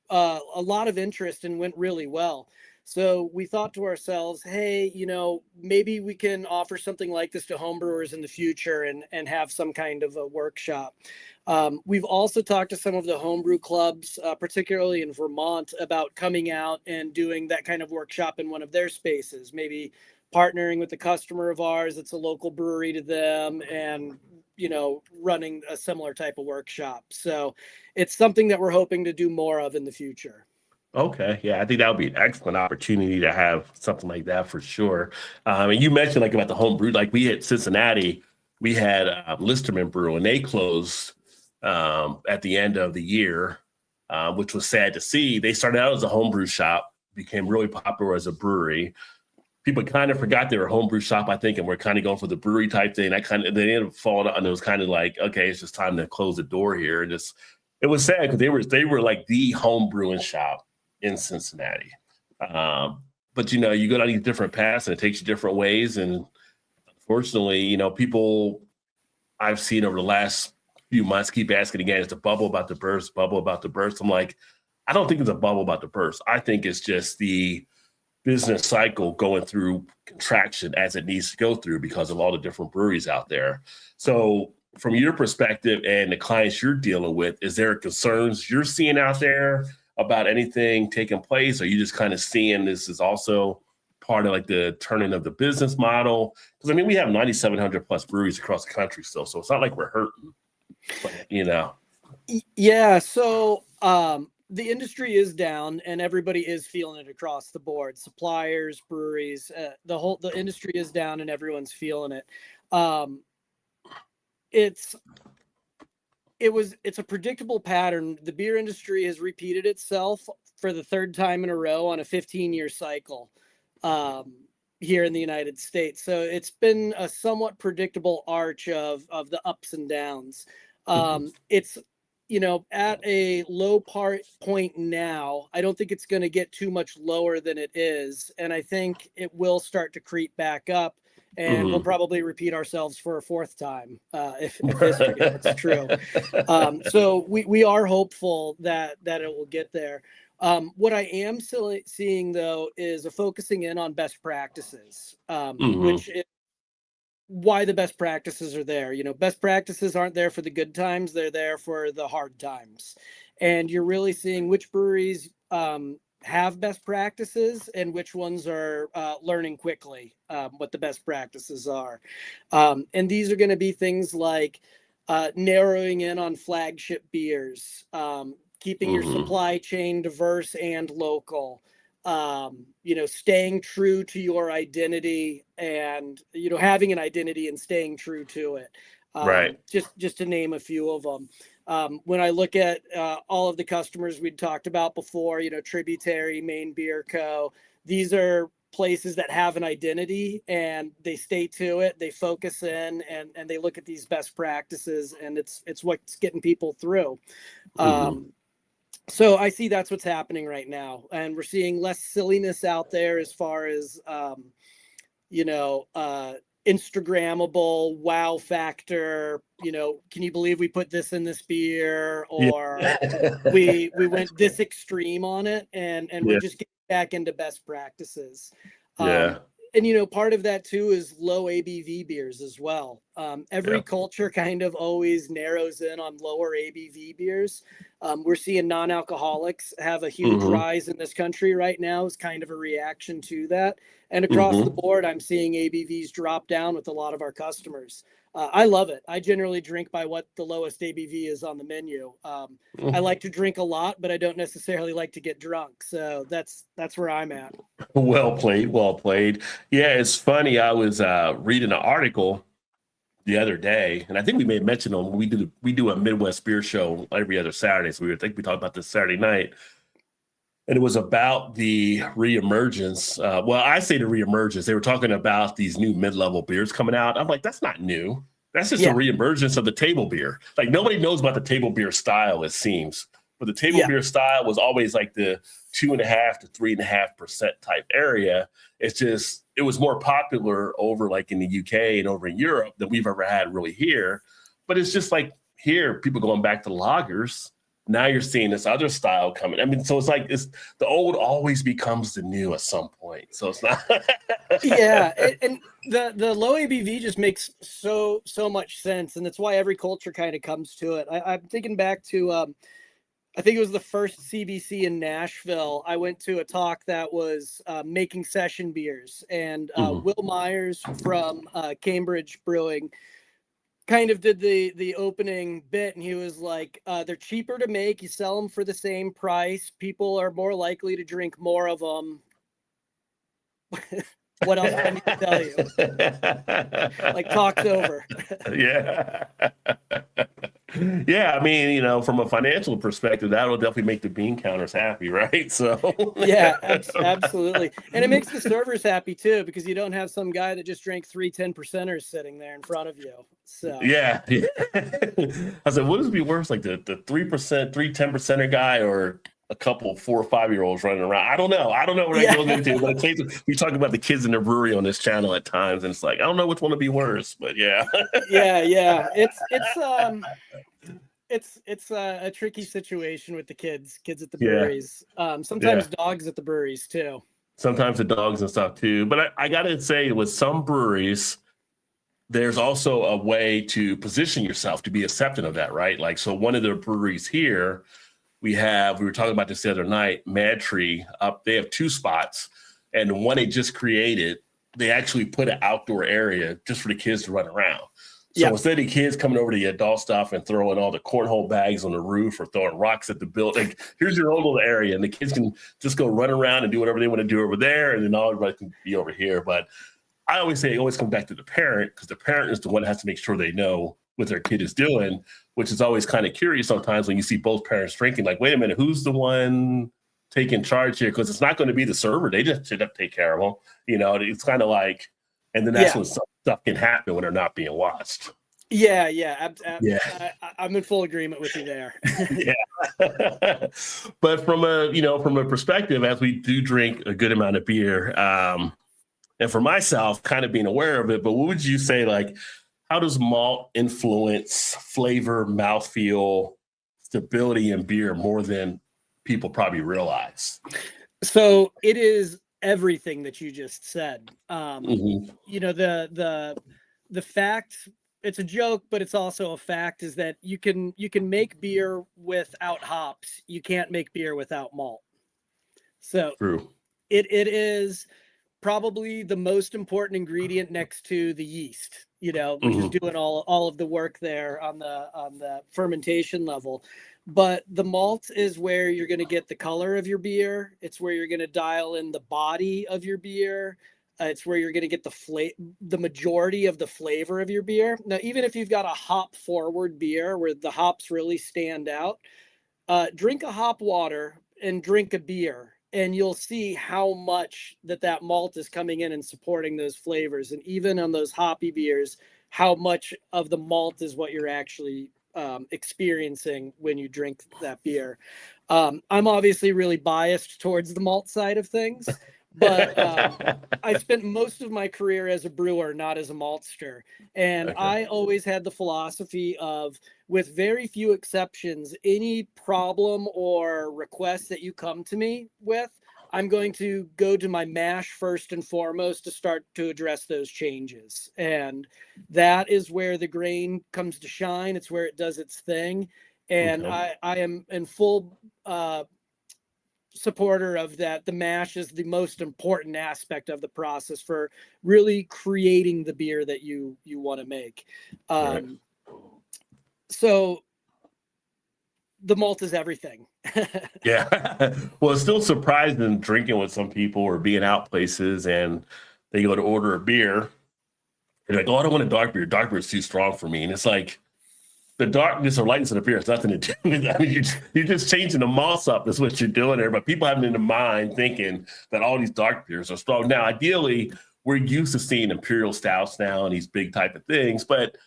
a lot of interest and went really well. So we thought to ourselves, hey, maybe we can offer something like this to homebrewers in the future and have some kind of a workshop. We've also talked to some of the homebrew clubs, particularly in Vermont, about coming out and doing that kind of workshop in one of their spaces, maybe partnering with a customer of ours that's a local brewery to them and, running a similar type of workshop. So it's something that we're hoping to do more of in the future. Okay. Yeah, I think that would be an excellent opportunity to have something like that for sure. And you mentioned like about the home brew, like we had Cincinnati, we had Listerman Brew, and they closed at the end of the year, which was sad to see. They started out as a homebrew shop, became really popular as a brewery. People kind of forgot they were a homebrew shop, I think, and we're kind of going for the brewery type thing. They ended up falling out, and it was kind of like, okay, it's just time to close the door here. And it was sad because they were like the home brewing shop in Cincinnati. But you go down these different paths and it takes you different ways. And unfortunately, people I've seen over the last few months keep asking again, it's a bubble about to burst, bubble about to burst. I'm like, I don't think it's a bubble about to burst. I think it's just the business cycle going through contraction as it needs to go through because of all the different breweries out there. So from your perspective and the clients you're dealing with, is there concerns you're seeing out there about anything taking place? Or are you just kind of seeing this is also part of like the turning of the business model? Because we have 9,700 plus breweries across the country still, so it's not like we're hurting, but, Yeah. So the industry is down, and everybody is feeling it across the board. Suppliers, breweries, the industry is down, and everyone's feeling it. It's a predictable pattern. The beer industry has repeated itself for the third time in a row on a 15-year cycle here in the United States. So it's been a somewhat predictable arch of the ups and downs. It's at a low point now. I don't think it's going to get too much lower than it is, and I think it will start to creep back up. And we'll probably repeat ourselves for a fourth time if history is true. So we are hopeful that it will get there. What I am still seeing, though, is a focusing in on best practices, which is why the best practices are there. Best practices aren't there for the good times. They're there for the hard times. And you're really seeing which breweries have best practices and which ones are learning quickly what the best practices are. And these are going to be things like narrowing in on flagship beers, keeping your supply chain diverse and local, staying true to your identity and, having an identity and staying true to it. Right. Just to name a few of them. When I look at all of the customers we'd talked about before, Tributary, Maine Beer Co., these are places that have an identity and they stay to it, they focus in, and they look at these best practices, and it's what's getting people through. So I see that's what's happening right now, and we're seeing less silliness out there as far as Instagrammable wow factor. Can you believe we put this in this beer? Or we went this extreme on it, and we're just getting back into best practices. And part of that too is low ABV beers as well. Every culture kind of always narrows in on lower ABV beers. We're seeing non-alcoholics have a huge rise in this country right now as kind of a reaction to that. And across the board, I'm seeing ABVs drop down with a lot of our customers. I love it. I generally drink by what the lowest ABV is on the menu. I like to drink a lot, but I don't necessarily like to get drunk. So that's where I'm at. Well played. Well played. Yeah, it's funny. I was reading an article the other day, and I think we may have mentioned on we do a Midwest beer show every other Saturday. So we talked about this Saturday night. And it was about the reemergence. Well, I say the reemergence. They were talking about these new mid-level beers coming out. I'm like, that's not new. That's just a reemergence of the table beer. Like, nobody knows about the table beer style, it seems. But the table beer style was always like the 2.5% to 3.5% type area. It's just, it was more popular over like in the UK and over in Europe than we've ever had really here. But it's just like here, people going back to lagers. Now you're seeing this other style coming. I mean, so it's like the old always becomes the new at some point. So it's not. And the low ABV just makes so much sense, and that's why every culture kind of comes to it. I'm thinking back to I think it was the first CBC in Nashville. I went to a talk that was making session beers, and Will Myers from Cambridge Brewing kind of did the opening bit, and he was like, they're cheaper to make, you sell them for the same price, people are more likely to drink more of them. What else can I tell you? Like, talk's over. Yeah, I mean, from a financial perspective, that'll definitely make the bean counters happy, right? So yeah, absolutely. And it makes the servers happy too, because you don't have some guy that just drank 3 10%ers sitting there in front of you. So yeah. I said, what would be worse, like the 3%, 10%er guy, or a couple 4 or 5-year-olds running around? I don't know what that goes into, but we talk about the kids in the brewery on this channel at times, and it's like, I don't know which one would be worse, but yeah. It's a tricky situation with the kids at the breweries. Sometimes dogs at the breweries too. Sometimes the dogs and stuff too. But I gotta say, with some breweries, there's also a way to position yourself to be accepting of that, right? Like, so one of the breweries here, we were talking about this the other night, Mad Tree up, they have 2 spots, and the one they just created, they actually put an outdoor area just for the kids to run around. So instead of the kids coming over to the adult stuff and throwing all the cornhole bags on the roof or throwing rocks at the building, here's your own little area, and the kids can just go run around and do whatever they want to do over there, and then everybody can be over here. But I always say it always comes back to the parent, because the parent is the one that has to make sure they know what their kid is doing, which is always kind of curious sometimes when you see both parents drinking. Like, wait a minute, who's the one taking charge here? Because it's not going to be the server. They just should have to take care of them. It's kind of like, and then that's when stuff can happen when they're not being watched. I'm in full agreement with you there. But from a perspective, as we do drink a good amount of beer, and for myself, kind of being aware of it, but what would you say, like, how does malt influence flavor, mouthfeel, stability in beer more than people probably realize? So it is everything that you just said. The fact, it's a joke, but it's also a fact, is that you can make beer without hops. You can't make beer without malt. So true. It is probably the most important ingredient next to the yeast, which is doing all of the work there on the fermentation level. But the malt is where you're going to get the color of your beer. It's where you're going to dial in the body of your beer. It's where you're going to get the majority of the flavor of your beer. Now, even if you've got a hop forward beer where the hops really stand out, drink a hop water and drink a beer, and you'll see how much that malt is coming in and supporting those flavors. And even on those hoppy beers, how much of the malt is what you're actually experiencing when you drink that beer. I'm obviously really biased towards the malt side of things, but I spent most of my career as a brewer, not as a maltster. And I always had the philosophy of, with very few exceptions, any problem or request that you come to me with, I'm going to go to my mash first and foremost to start to address those changes. And that is where the grain comes to shine. It's where it does its thing. And I am in full supporter of that. The mash is the most important aspect of the process for really creating the beer that you want to make. So the malt is everything. Yeah. Well, it's still surprising drinking with some people or being out places and they go to order a beer. They're like, oh, I don't want a dark beer. Dark beer is too strong for me. And it's like, the darkness or lightness of the beer has nothing to do with it. I mean, you're just changing the malts up. That's what you're doing there. But people have it in their mind thinking that all these dark beers are strong. Now, ideally, we're used to seeing imperial stouts now and these big type of things. But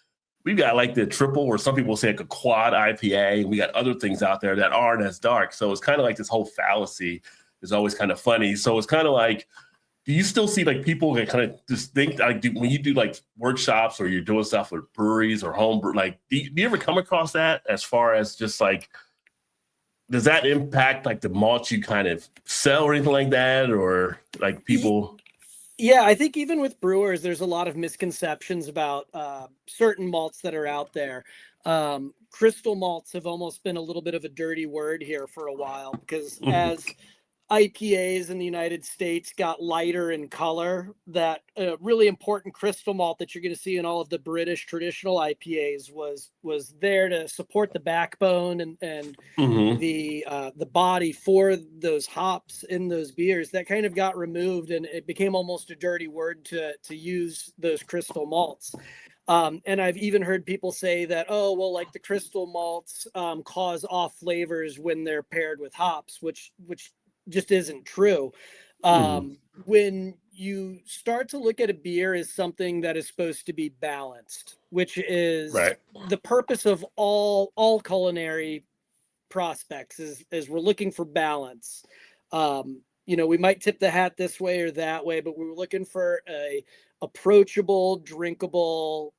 we've got like the triple, or some people say like a quad IPA. And we got other things out there that aren't as dark. So it's kind of like this whole fallacy is always kind of funny. So it's kind of like, do you still see like people that kind of just think like when you do like workshops or you're doing stuff with breweries or homebrew, like do you ever come across that as far as just like, does that impact like the malt you kind of sell or anything like that, or like people? Yeah, I think even with brewers, there's a lot of misconceptions about certain malts that are out there. Crystal malts have almost been a little bit of a dirty word here for a while, because as IPAs in the United States got lighter in color, that really important crystal malt that you're going to see in all of the British traditional IPAs was there to support the backbone and the body for those hops in those beers. That kind of got removed, and it became almost a dirty word to use those crystal malts. And I've even heard people say that, oh, well, like the crystal malts cause off flavors when they're paired with hops, which just isn't true. When you start to look at a beer as something that is supposed to be balanced, which is the purpose of all culinary prospects, is we're looking for balance. We might tip the hat this way or that way, but we're looking for a approachable, drinkable,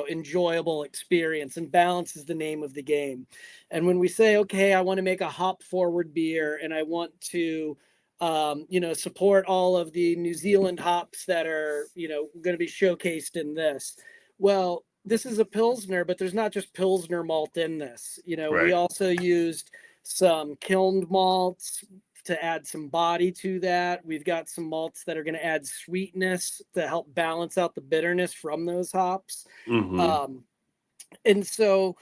enjoyable experience, and balance is the name of the game. And when we say, okay, I want to make a hop forward beer and I want to, support all of the New Zealand hops that are, going to be showcased in this. Well, this is a Pilsner, but there's not just Pilsner malt in this. We also used some kilned malts to add some body to that. We've got some malts that are going to add sweetness to help balance out the bitterness from those hops. And so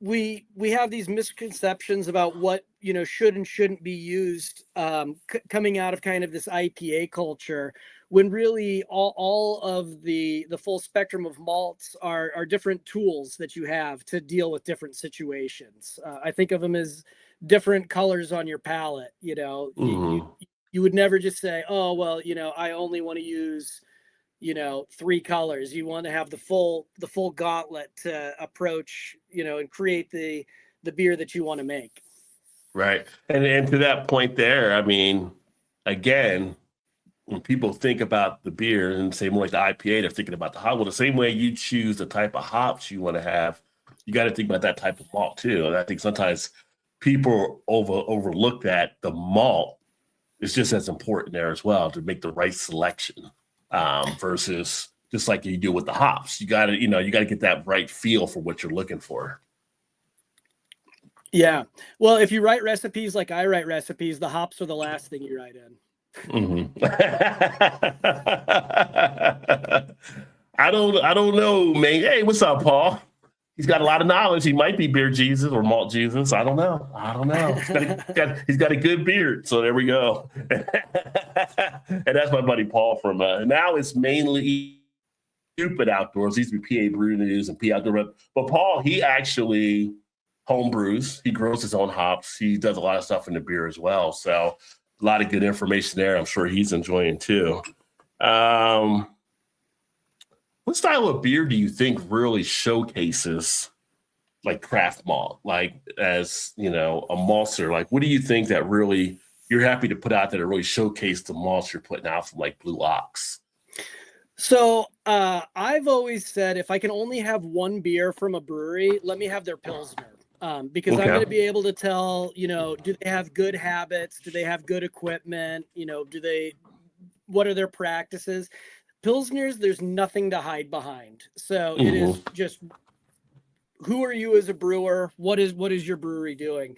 we have these misconceptions about what should and shouldn't be used coming out of kind of this IPA culture, when really all of the full spectrum of malts are different tools that you have to deal with different situations. I think of them as different colors on your palette. You would never just say, oh, well, I only want to use 3 colors. You want to have the full gauntlet to approach, and create the beer that you want to make. Right. And to that point there, I mean, again, when people think about the beer and say more like the IPA, they're thinking about the hop. Well, the same way you choose the type of hops you want to have, you got to think about that type of malt too. And I think sometimes people overlook that the malt is just as important there as well, to make the right selection versus just like you do with the hops. You got to get that right feel for what you're looking for. Yeah. Well, if you write recipes like I write recipes, the hops are the last thing you write in. I don't know, man. Hey, what's up, Paul? He's got a lot of knowledge. He might be beer Jesus or malt Jesus. I don't know. He's got a good beard. So there we go. And that's my buddy Paul from now it's mainly Stupid Outdoors. He used to be PA Brew News and P Outdoor. But Paul, he actually home brews. He grows his own hops. He does a lot of stuff in the beer as well. So a lot of good information there. I'm sure he's enjoying too. What style of beer do you think really showcases like craft malt, like as a maltster? Like, what do you think that really you're happy to put out there to really showcase the malts you're putting out from like Blue Ox? So I've always said if I can only have one beer from a brewery, let me have their Pilsner. Because I'm going to be able to tell, do they have good habits? Do they have good equipment? What are their practices? Pilsners, there's nothing to hide behind. So it is just, who are you as a brewer? What is your brewery doing?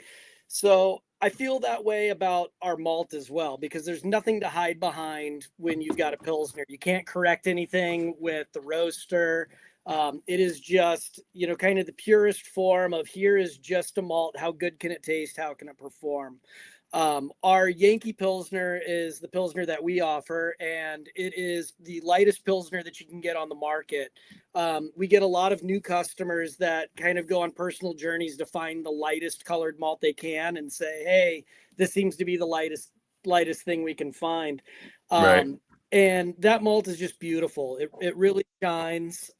So I feel that way about our malt as well, because there's nothing to hide behind when you've got a Pilsner. You can't correct anything with the roaster. It is just, kind of the purest form of here is just a malt. How good can it taste? How can it perform? Our Yankee Pilsner is the Pilsner that we offer, and it is the lightest Pilsner that you can get on the market. We get a lot of new customers that kind of go on personal journeys to find the lightest colored malt they can and say, hey, this seems to be the lightest thing we can find. Right. And that malt is just beautiful. It really shines.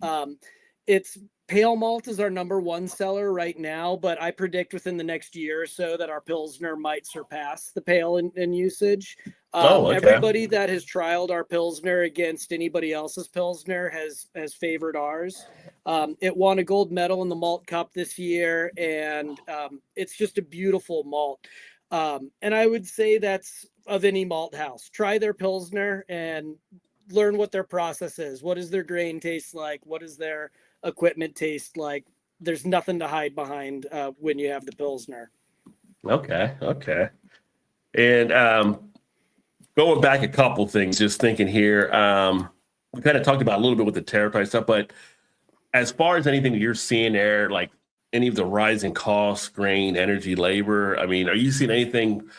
It's pale malt is our number one seller right now, but I predict within the next year or so that our Pilsner might surpass the pale in usage. Everybody that has trialed our Pilsner against anybody else's Pilsner has favored ours. It won a gold medal in the Malt Cup this year, and it's just a beautiful malt. And I would say that's of any malt house. Try their Pilsner and learn what their process is. What does their grain taste like? What does their equipment taste like? There's nothing to hide behind when you have the Pilsner. Okay. And going back a couple things, just thinking here, we kind of talked about a little bit with the territory stuff, but as far as anything that you're seeing there, like any of the rising costs, grain, energy, labor, I mean, are you seeing anything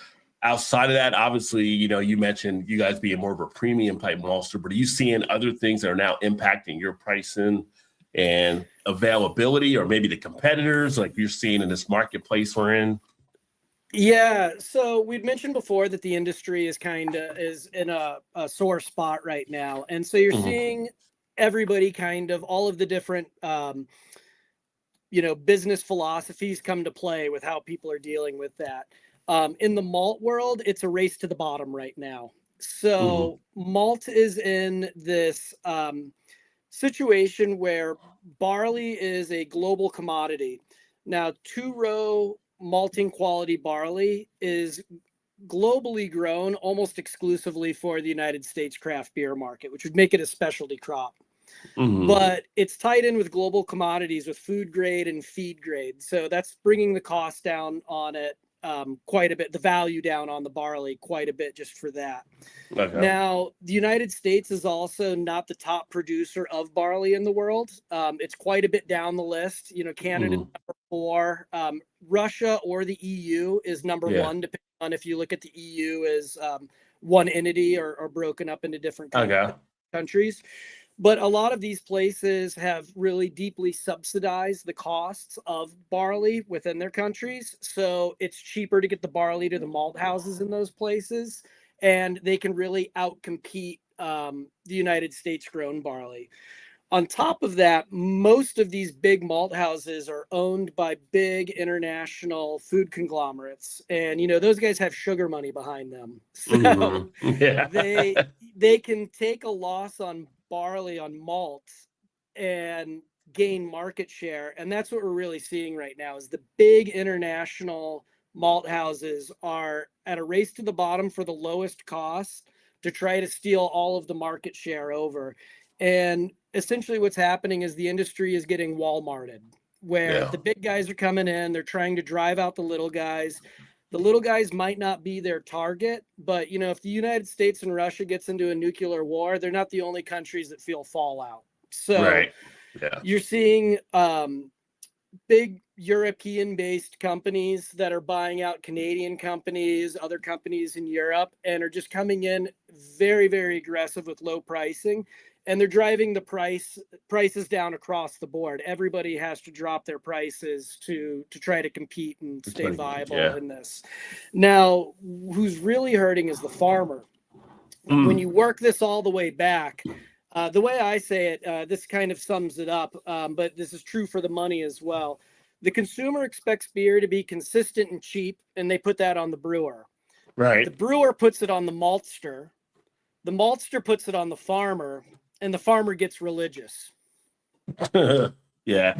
outside of that? Obviously, you mentioned you guys being more of a premium type maltster, but are you seeing other things that are now impacting your pricing and availability, or maybe the competitors like you're seeing in this marketplace we're in? Yeah, so we'd mentioned before that the industry is in a sore spot right now. And so you're seeing everybody all of the different business philosophies come to play with how people are dealing with that. In the malt world, it's a race to the bottom right now. So malt is in this situation where barley is a global commodity. Now, two-row malting quality barley is globally grown almost exclusively for the United States craft beer market, which would make it a specialty crop. But it's tied in with global commodities with food grade and feed grade. So that's bringing the cost down on it quite a bit, the value down on the barley quite a bit just for that. Okay. Now, the United States is also not the top producer of barley in the world. It's quite a bit down the list. Canada number 4, Russia or the EU is number 1, depending on if you look at the EU as one entity or broken up into different countries. But a lot of these places have really deeply subsidized the costs of barley within their countries. So it's cheaper to get the barley to the malt houses in those places, and they can really outcompete the United States grown barley. On top of that, most of these big malt houses are owned by big international food conglomerates. And, those guys have sugar money behind them. So they can take a loss on barley, on malt, and gain market share. And that's what we're really seeing right now is the big international malt houses are at a race to the bottom for the lowest cost to try to steal all of the market share over. And essentially what's happening is the industry is getting Walmarted, where the big guys are coming in, they're trying to drive out the little guys. The little guys might not be their target, but if the United States and Russia gets into a nuclear war, they're not the only countries that feel fallout. So you're seeing big European-based companies that are buying out Canadian companies, other companies in Europe, and are just coming in very, very aggressive with low pricing. and they're driving the prices down across the board. Everybody has to drop their prices to try to compete and stay viable in this. Now, who's really hurting is the farmer. When you work this all the way back, the way I say it, this kind of sums it up, but this is true for the money as well. The consumer expects beer to be consistent and cheap, and they put that on the brewer. Right. The brewer puts it on the maltster. The maltster puts it on the farmer, and the farmer gets religious. Yeah.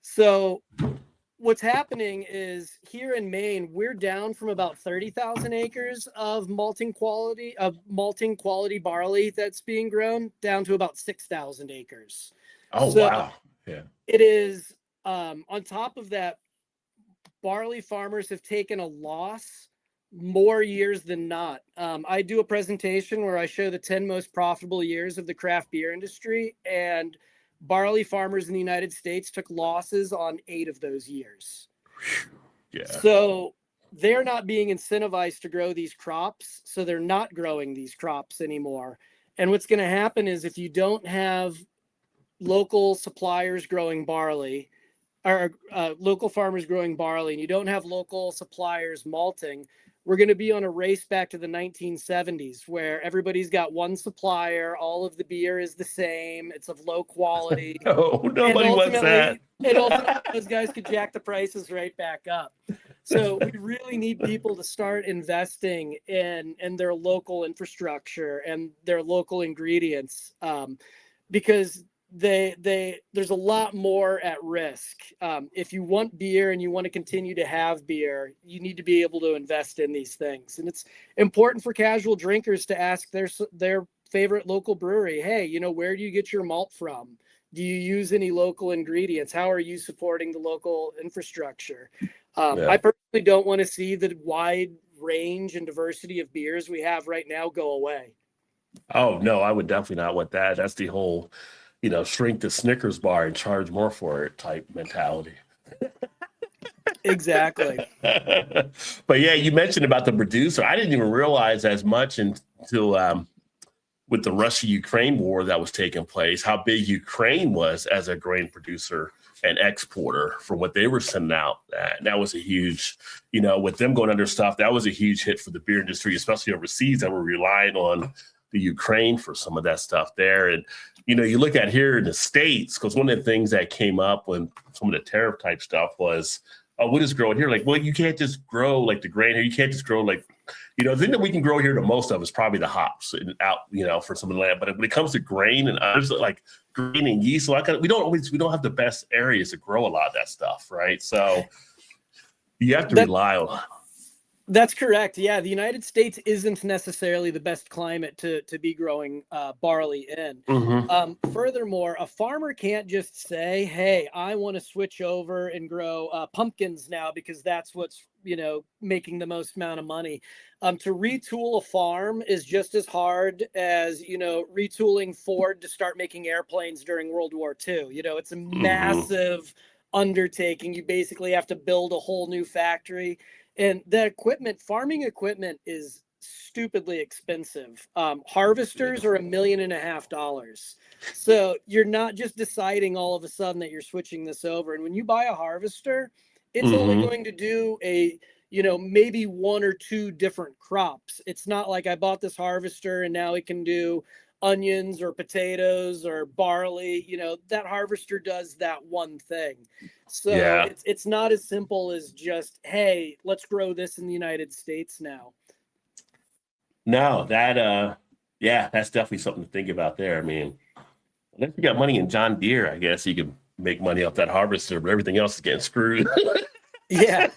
So what's happening is here in Maine, we're down from about 30,000 acres of malting quality barley that's being grown down to about 6,000 acres. Oh, wow. Yeah. It is, on top of that, barley farmers have taken a loss more years than not. I do a presentation where I show the 10 most profitable years of the craft beer industry, and barley farmers in the United States took losses on 8 of those years. Yeah. So they're not being incentivized to grow these crops, so they're not growing these crops anymore. And what's going to happen is if you don't have local suppliers growing barley, or local farmers growing barley, and you don't have local suppliers malting, we're going to be on a race back to the 1970s where everybody's got one supplier, all of the beer is the same, it's of low quality. Oh, nobody wants that. And ultimately, those guys could jack the prices right back up. So we really need people to start investing in their local infrastructure and their local ingredients, because there's a lot more at risk. If you want beer and you want to continue to have beer, you need to be able to invest in these things. And it's important for casual drinkers to ask their favorite local brewery, hey, where do you get your malt from? Do you use any local ingredients? How are you supporting the local infrastructure? I personally don't want to see the wide range and diversity of beers we have right now go away. Oh, no, I would definitely not want that. That's the whole shrink the Snickers bar and charge more for it type mentality. Exactly. But yeah, you mentioned about the producer. I didn't even realize as much until with the Russia-Ukraine war that was taking place, how big Ukraine was as a grain producer and exporter for what they were sending out. That was a huge, with them going under stuff, that was a huge hit for the beer industry, especially overseas, that were relying on the Ukraine for some of that stuff there. And you look at here in the States, because one of the things that came up when some of the tariff type stuff was, what is growing here? Like, well, you can't just grow like the grain here. You can't just grow like, the thing that we can grow here the most of is probably the hops and out, for some of the land. But when it comes to grain and others like grain and yeast, so we don't have the best areas to grow a lot of that stuff, right? So you have to rely on. That's correct. Yeah, the United States isn't necessarily the best climate to be growing barley in. Mm-hmm. Furthermore, a farmer can't just say, hey, I want to switch over and grow pumpkins now because that's what's making the most amount of money. To retool a farm is just as hard as retooling Ford to start making airplanes during World War II. It's a massive undertaking. You basically have to build a whole new factory. And the farming equipment is stupidly expensive. Harvesters are $1.5 million. So you're not just deciding all of a sudden that you're switching this over. And when you buy a harvester, it's only going to do maybe 1 or 2 different crops. It's not like I bought this harvester and now it can do onions or potatoes or barley. That harvester does that one thing. So it's not as simple as just, hey, let's grow this in the United States now. No, that's definitely something to think about there. I mean, unless you got money in John Deere, I guess you can make money off that harvester, but everything else is getting screwed. Yeah,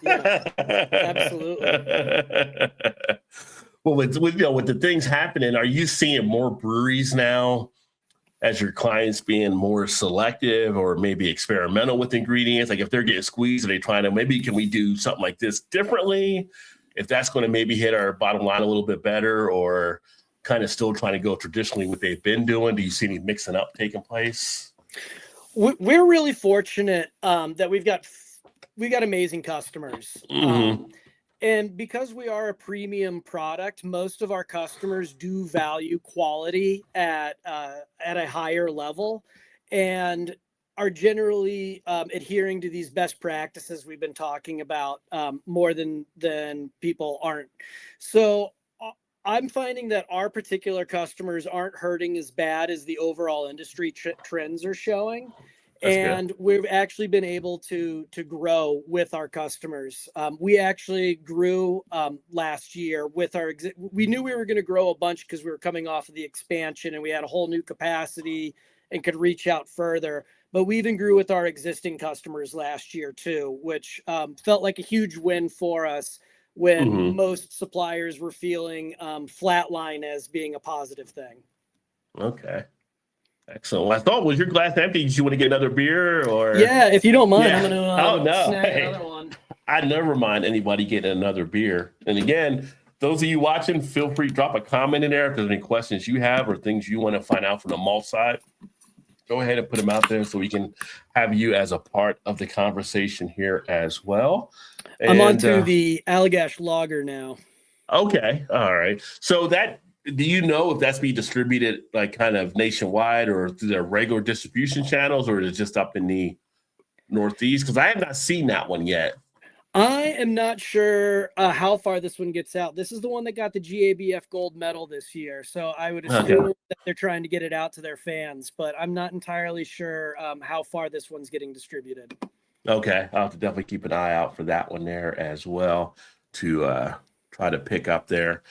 absolutely. Well, with the things happening, are you seeing more breweries now as your clients being more selective or maybe experimental with ingredients? Like if they're getting squeezed, are they trying to, maybe can we do something like this differently? If that's going to maybe hit our bottom line a little bit better, or kind of still trying to go traditionally what they've been doing? Do you see any mixing up taking place? We're really fortunate that we got amazing customers. And because we are a premium product, most of our customers do value quality at a higher level, and are generally adhering to these best practices we've been talking about more than people aren't. So I'm finding that our particular customers aren't hurting as bad as the overall industry trends are showing. That's good. And we've actually been able to grow with our customers. We actually grew last year with our. We knew we were going to grow a bunch because we were coming off of the expansion and we had a whole new capacity and could reach out further. But we even grew with our existing customers last year too, which felt like a huge win for us when most suppliers were feeling flatline as being a positive thing. Okay. Excellent. Well, I thought, was your glass empty? Did you want to get another beer or? Yeah, if you don't mind, Yeah. I'm going to no. snag Hey, another one. I never mind anybody getting another beer. And again, those of you watching, feel free to drop a comment in there if there's any questions you have or things you want to find out from the malt side. Go ahead and put them out there so we can have you as a part of the conversation here as well. And, I'm on to the Allagash Lager now. Okay. All right. So do you know if that's being distributed like kind of nationwide or through their regular distribution channels, or is it just up in the Northeast? Because I have not seen that one yet. I am not sure how far this one gets out. This is the one that got the GABF gold medal this year. So I would assume that they're trying to get it out to their fans, but I'm not entirely sure how far this one's getting distributed. Okay. I'll have to definitely keep an eye out for that one there as well to try to pick up there.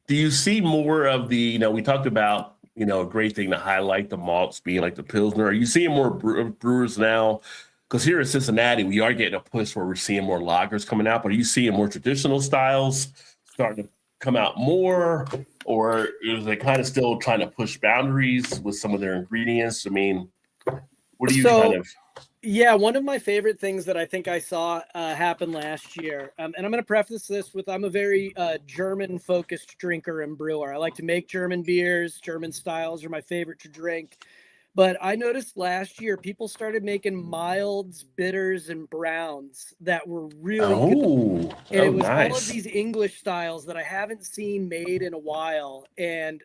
Do you see more of the, we talked about, a great thing to highlight the malts being like the Pilsner. Are you seeing more brewers now? Because here in Cincinnati, we are getting a push where we're seeing more lagers coming out, but are you seeing more traditional styles starting to come out more? Or is it kind of still trying to push boundaries with some of their ingredients? I mean, what do you kind of... Yeah, one of my favorite things that I think I saw happen last year, and I'm going to preface this with I'm a very German-focused drinker and brewer. I like to make German beers. German styles are my favorite to drink. But I noticed last year people started making milds, bitters, and browns that were really good. And it was all of these English styles that I haven't seen made in a while. And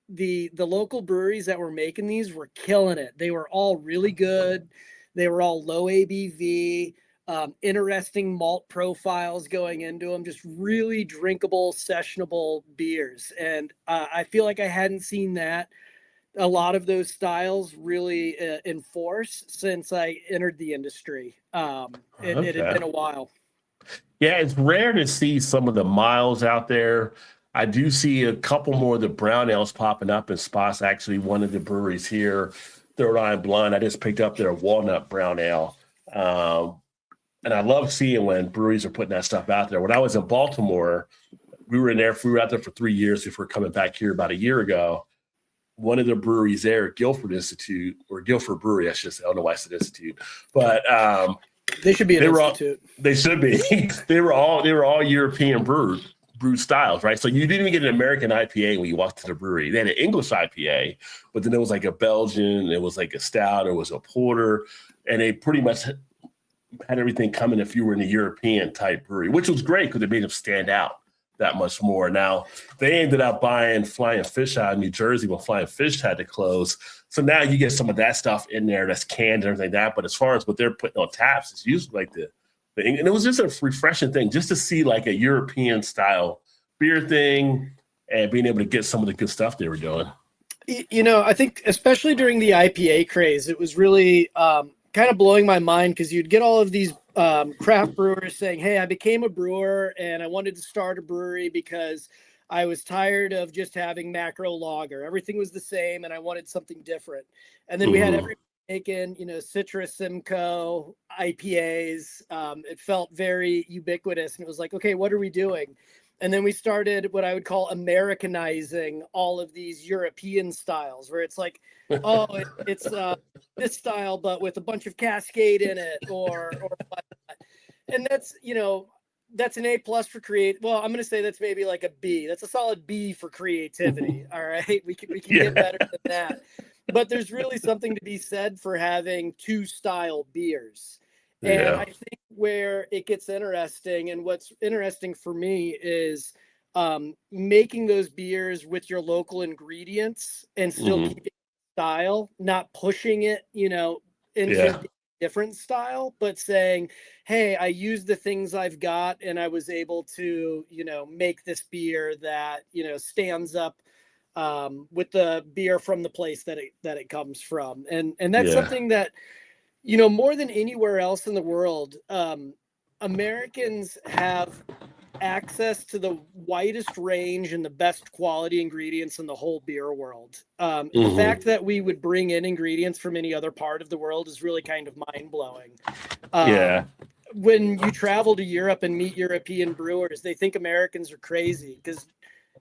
the local breweries that were making these were killing it. They were all really good. They were all low ABV, interesting malt profiles going into them, just really drinkable, sessionable beers. And I feel like I hadn't seen a lot of those styles really in force since I entered the industry. It had been a while. Yeah, it's rare to see some of the miles out there. I do see a couple more of the brown ales popping up in spots. Actually, one of the breweries here, Third Eye Blind, I just picked up their walnut brown ale. And I love seeing when breweries are putting that stuff out there. When I was in Baltimore, we were out there for 3 years before coming back here about a year ago. One of the breweries there, Guilford Brewery, I should say. I don't know why I said Institute, but they should be an institute. They should be. They were all European brewed styles, right? So you didn't even get an American IPA when you walked to the brewery. They had an English IPA, but then there was like a Belgian, it was like a stout, it was a porter, and they pretty much had everything coming if you were in a European type brewery, which was great because it made them stand out that much more. Now, they ended up buying Flying Fish out of New Jersey when Flying Fish had to close. So now you get some of that stuff in there that's canned and everything like that. But as far as what they're putting on taps, it's usually like and it was just a refreshing thing just to see like a European style beer thing and being able to get some of the good stuff they were doing. I think especially during the IPA craze, it was really kind of blowing my mind because you'd get all of these craft brewers saying, hey, I became a brewer and I wanted to start a brewery because I was tired of just having macro lager. Everything was the same and I wanted something different. And then we had everybody making, Citrus Simcoe, IPAs. It felt very ubiquitous and it was like, okay, what are we doing? And then we started what I would call Americanizing all of these European styles where it's like, oh, it's this style, but with a bunch of Cascade in it or whatnot. And that's, that's an A+ for Well, I'm going to say that's maybe like a B. That's a solid B for creativity. All right. We can get better than that. But there's really something to be said for having two style beers. And Yeah. I think where it gets interesting, and what's interesting for me is making those beers with your local ingredients and still Hmm. keeping style, not pushing it, into Yeah. a different style, but saying, hey, I use the things I've got and I was able to, make this beer that, stands up with the beer from the place that it comes from. And that's Yeah. something that, more than anywhere else in the world, Americans have access to the widest range and the best quality ingredients in the whole beer world. The Hmm. fact that we would bring in ingredients from any other part of the world is really kind of mind blowing. Yeah. When you travel to Europe and meet European brewers, they think Americans are crazy because,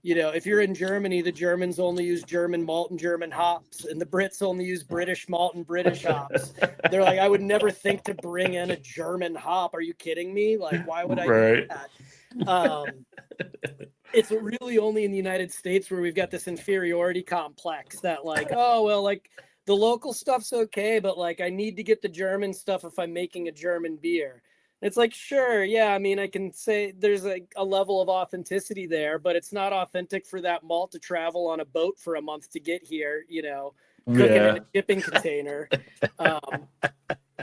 if you're in Germany, the Germans only use German malt and German hops, and the Brits only use British malt and British hops. They're like, I would never think to bring in a German hop. Are you kidding me? Like, why would I do Right. that? It's really only in the United States where we've got this inferiority complex that, like, oh, well, like the local stuff's okay, but like I need to get the German stuff if I'm making a German beer. It's like, sure, yeah, I mean, I can say there's a level of authenticity there, but it's not authentic for that malt to travel on a boat for a month to get here, cooking in a Yeah. shipping container.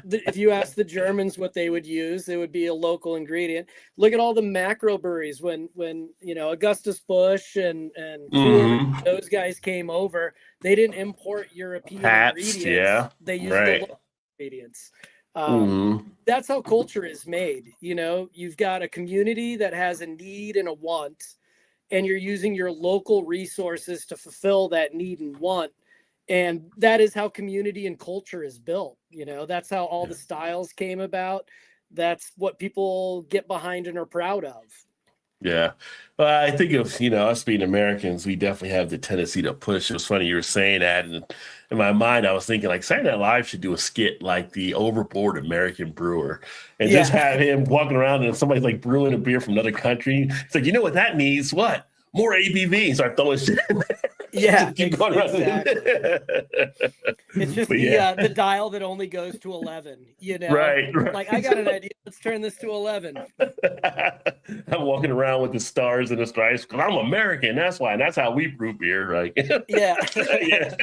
If you ask the Germans what they would use, it would be a local ingredient. Look at all the macro breweries when Augustus Busch and Coors, Hmm. those guys came over. They didn't import European Hats. ingredients. Yeah. They used the Right. local ingredients. Um, Hmm. that's how culture is made. You've got a community that has a need and a want, and you're using your local resources to fulfill that need and want. And that is how community and culture is built. That's how all the styles came about. That's what people get behind and are proud of. Yeah. Well, I think of, us being Americans, we definitely have the tendency to push. It was funny you were saying that. And in my mind, I was thinking like Saturday Night Live should do a skit like the overboard American brewer and just Yeah. have him walking around and somebody's like brewing a beer from another country. It's like, you know what that needs? What? More ABV. Start throwing shit in there. Yeah, Just keep going around. exactly. It's just But yeah, the dial that only goes to 11, right, Like, I got an right. idea. Let's turn this to 11. I'm walking around with the stars and the stripes because I'm American. That's why. And that's how we brew beer. Right. Yeah. Yeah.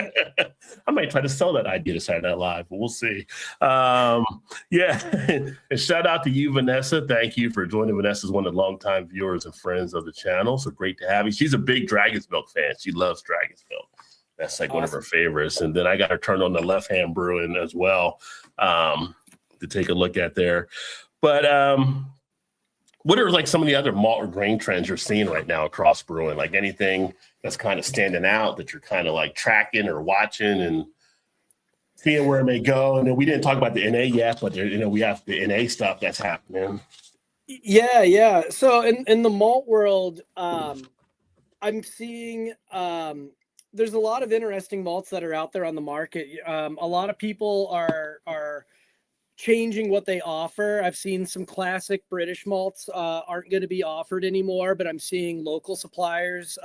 I might try to sell that idea to Saturday Night Live, but we'll see. Um, yeah. And shout out to you, Vanessa. Thank you for joining. Vanessa's one of the longtime viewers and friends of the channel. So great to have you. She's a big Dragon's Milk fan. She loves Dragon's Milk. That's like one of her Awesome. favorites. And then I got her turned on to Left Hand Brewing as well, to take a look at there. But what are like some of the other malt or grain trends you're seeing right now across brewing? Like anything that's kind of standing out that you're kind of like tracking or watching and seeing where it may go? And then we didn't talk about the NA yet, but there, we have the NA stuff that's happening. Yeah. So in the malt world, I'm seeing there's a lot of interesting malts that are out there on the market. A lot of people are changing what they offer. I've seen some classic British malts aren't going to be offered anymore, but I'm seeing local suppliers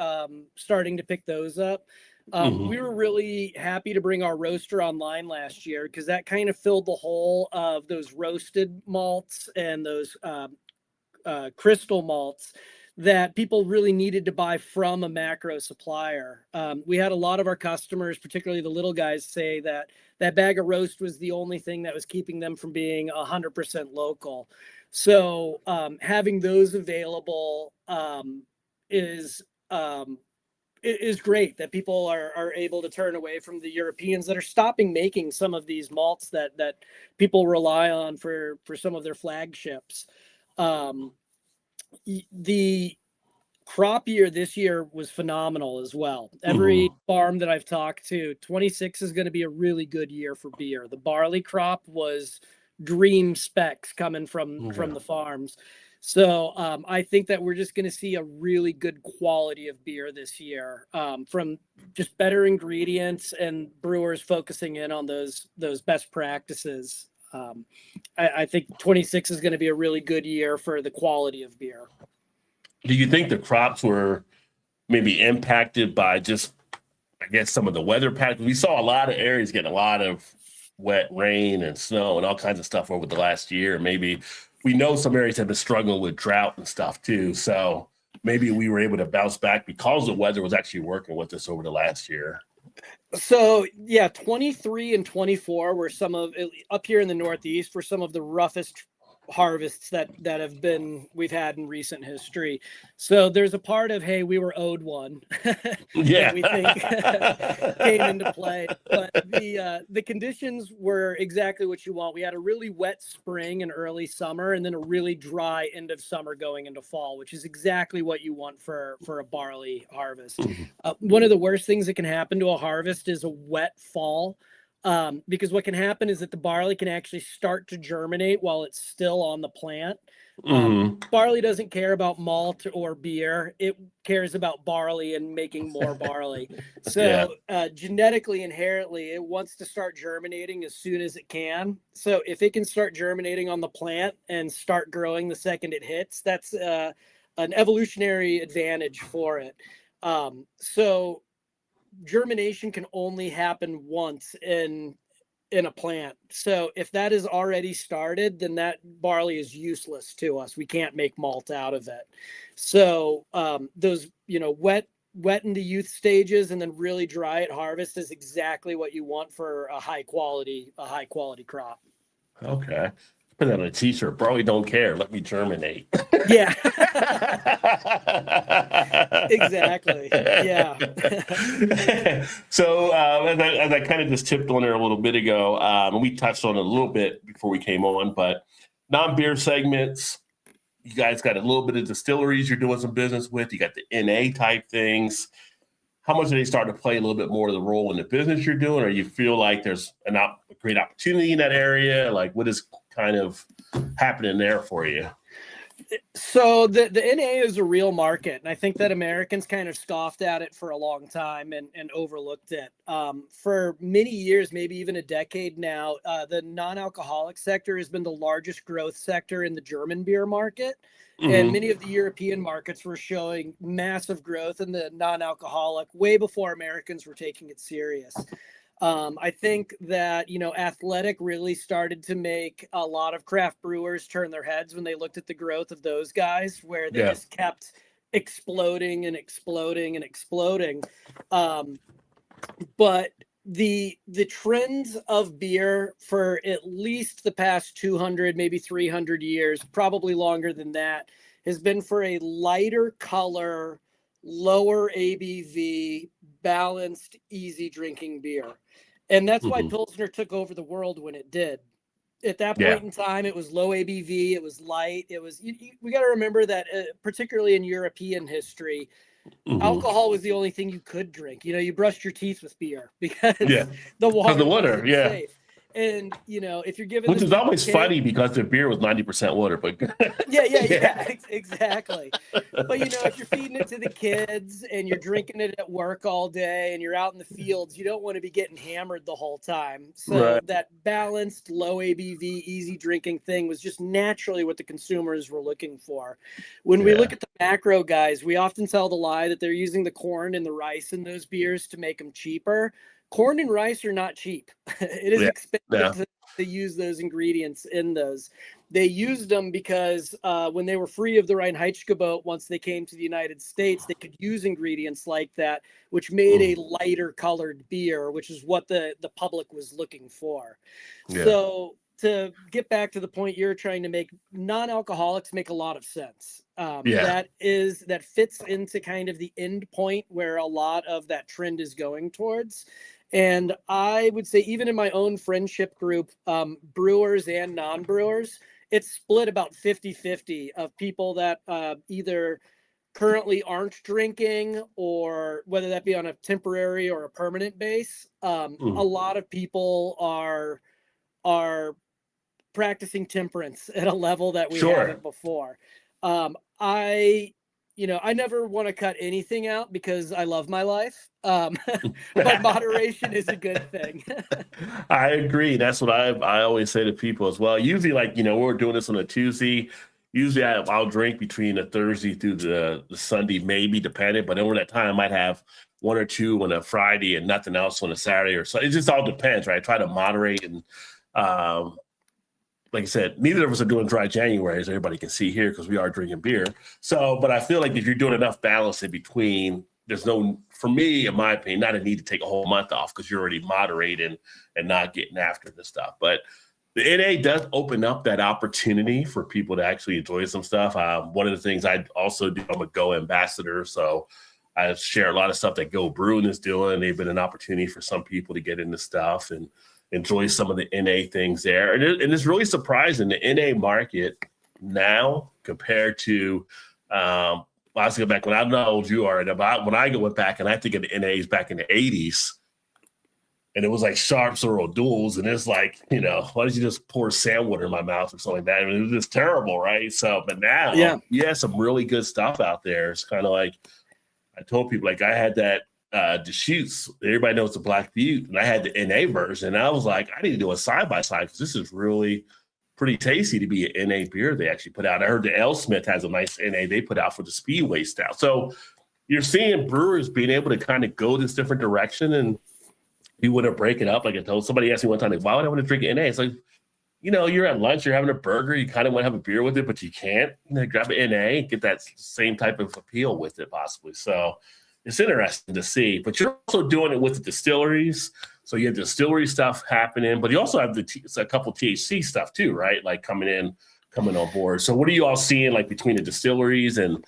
starting to pick those up. We were really happy to bring our roaster online last year because that kind of filled the hole of those roasted malts and those crystal malts that people really needed to buy from a macro supplier. We had a lot of our customers, particularly the little guys, say that that bag of roast was the only thing that was keeping them from being 100% local. So having those available is is great that people are able to turn away from the Europeans that are stopping making some of these malts that people rely on for some of their flagships. Um, the crop year this year was phenomenal as well. Every farm that I've talked to, 26 is going to be a really good year for beer. The barley crop was dream specs coming from the farms. So I think that we're just going to see a really good quality of beer this year from just better ingredients and brewers focusing in on those best practices. I think 26 is going to be a really good year for the quality of beer. Do you think the crops were maybe impacted by just, I guess, some of the weather patterns? We saw a lot of areas getting a lot of wet rain and snow and all kinds of stuff over the last year. Maybe we know some areas have been struggling with drought and stuff too. So maybe we were able to bounce back because the weather was actually working with us over the last year. So yeah, 23 and 24 were some of, up here in the Northeast, were some of the roughest harvests that we've had in recent history. So there's a part of, hey, we were owed one Yeah. that we think came into play. But the conditions were exactly what you want. We had a really wet spring and early summer, and then a really dry end of summer going into fall, which is exactly what you want for a barley harvest. One of the worst things that can happen to a harvest is a wet fall. Because what can happen is that the barley can actually start to germinate while it's still on the plant. Barley doesn't care about malt or beer. It cares about barley and making more barley. So genetically, inherently, it wants to start germinating as soon as it can. So if it can start germinating on the plant and start growing the second it hits, that's an evolutionary advantage for it. So germination can only happen once in a plant. So if that is already started, then that barley is useless to us. We can't make malt out of it. So those, wet in the youth stages and then really dry at harvest is exactly what you want for a high quality crop. Okay. Put that on a t-shirt. Barley don't care. Let me germinate. Yeah. Exactly. Yeah. So as I kind of just tipped on there a little bit ago, and we touched on it a little bit before we came on, but non-beer segments, you guys got a little bit of distilleries you're doing some business with. You got the NA type things. How much do they start to play a little bit more of the role in the business you're doing, or you feel like there's a great opportunity in that area? Like, what is kind of happening there for you? So the NA is a real market, and I think that Americans kind of scoffed at it for a long time and overlooked it. For many years, maybe even a decade now, the non-alcoholic sector has been the largest growth sector in the German beer market. And many of the European markets were showing massive growth in the non-alcoholic way before Americans were taking it serious. I think that, Athletic really started to make a lot of craft brewers turn their heads when they looked at the growth of those guys, where they just kept exploding and exploding and exploding. But the trends of beer for at least the past 200, maybe 300 years, probably longer than that, has been for a lighter color, lower ABV, balanced, easy drinking beer. And that's why Pilsner took over the world when it did. At that point in time, it was low ABV, it was light. It was, we got to remember that, particularly in European history, alcohol was the only thing you could drink. You brushed your teeth with beer because the water wasn't safe. And, if you're given, which is always funny because the beer was 90% water, but exactly. But, if you're feeding it to the kids and you're drinking it at work all day and you're out in the fields, you don't want to be getting hammered the whole time. So that balanced, low ABV, easy drinking thing was just naturally what the consumers were looking for. When we look at the macro guys, we often tell the lie that they're using the corn and the rice in those beers to make them cheaper. Corn and rice are not cheap. It is expensive to use those ingredients in those. They used them because when they were free of the Reinheitsgebot, once they came to the United States, they could use ingredients like that, which made a lighter colored beer, which is what the public was looking for. So to get back to the point you're trying to make, non-alcoholics make a lot of sense. That fits into kind of the end point where a lot of that trend is going towards. And I would say even in my own friendship group, brewers and non-brewers, it's split about 50-50 of people that either currently aren't drinking, or whether that be on a temporary or a permanent base. A lot of people are practicing temperance at a level that we haven't before. I never want to cut anything out because I love my life. But moderation is a good thing. I agree. That's what I always say to people as well. Usually, we're doing this on a Tuesday. Usually I'll drink between a Thursday through the Sunday, maybe depending, but over that time I might have one or two on a Friday and nothing else on a Saturday or so. It just all depends, right? I try to moderate and, like I said, neither of us are doing dry January, as everybody can see here, because we are drinking beer. So, but I feel like if you're doing enough balance in between, there's no, for me, in my opinion, not a need to take a whole month off because you're already moderating and not getting after the stuff. But the NA does open up that opportunity for people to actually enjoy some stuff. One of the things I also do, I'm a Go ambassador, so I share a lot of stuff that Go Brewing is doing. They've been an opportunity for some people to get into stuff and enjoy some of the NA things there. And it's really surprising, the NA market now compared to, I was going back when I don't know how old you are, and about when I went back and I think of the NAs back in the 80s, and it was like Sharps or O'Doul's, and it's like, you know, why did you just pour sandwater in my mouth or something like that? I mean, it was just terrible, right? So, but now, yeah, some really good stuff out there. It's kind of like, I told people, like I had that Deschutes, everybody knows the Black Butte, and I had the NA version. And I was like, I need to do a side-by-side because this is really pretty tasty to be an NA beer they actually put out. I heard the L Smith has a nice NA they put out for the Speedway style. So you're seeing brewers being able to kind of go this different direction, and you wouldn't break it up. Like I told somebody, asked me one time, like, why would I want to drink NA? It's like, you know, you're at lunch, you're having a burger, you kind of want to have a beer with it, but you can't. You know, grab an NA and get that same type of appeal with it, possibly. So it's interesting to see. But you're also doing it with the distilleries. So you have distillery stuff happening, but you also have a couple THC stuff too, right? Like coming on board. So what are you all seeing like between the distilleries and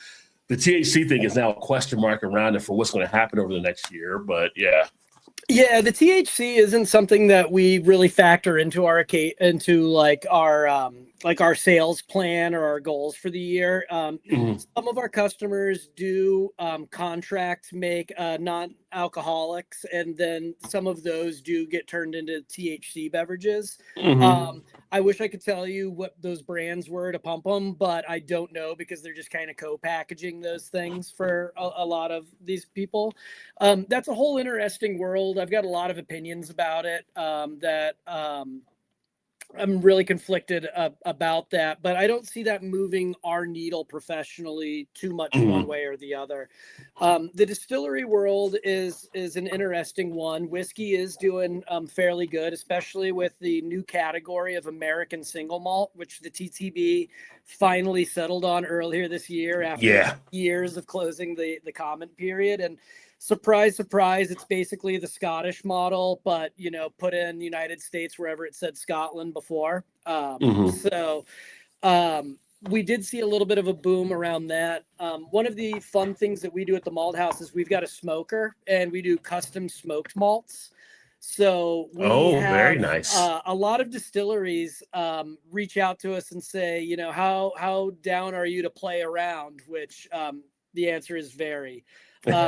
the THC thing is now a question mark around it for what's going to happen over the next year. But yeah. Yeah, the THC isn't something that we really factor into our sales plan or our goals for the year. Some of our customers do contract make non-alcoholics, and then some of those do get turned into THC beverages. I wish I could tell you what those brands were to pump them, but I don't know because they're just kind of co-packaging those things for a lot of these people. That's a whole interesting world. I've got a lot of opinions about it I'm really conflicted about that, but I don't see that moving our needle professionally too much one way or the other. The distillery world is an interesting one. Whiskey is doing fairly good, especially with the new category of American single malt, which the TTB finally settled on earlier this year after years of closing the comment period. And surprise, surprise, it's basically the Scottish model, but, you know, put in United States wherever it said Scotland before. So we did see a little bit of a boom around that. One of the fun things that we do at the Malt House is we've got a smoker, and we do custom smoked malts. So we have very nice. A lot of distilleries reach out to us and say, you know, how down are you to play around? Which the answer is very. The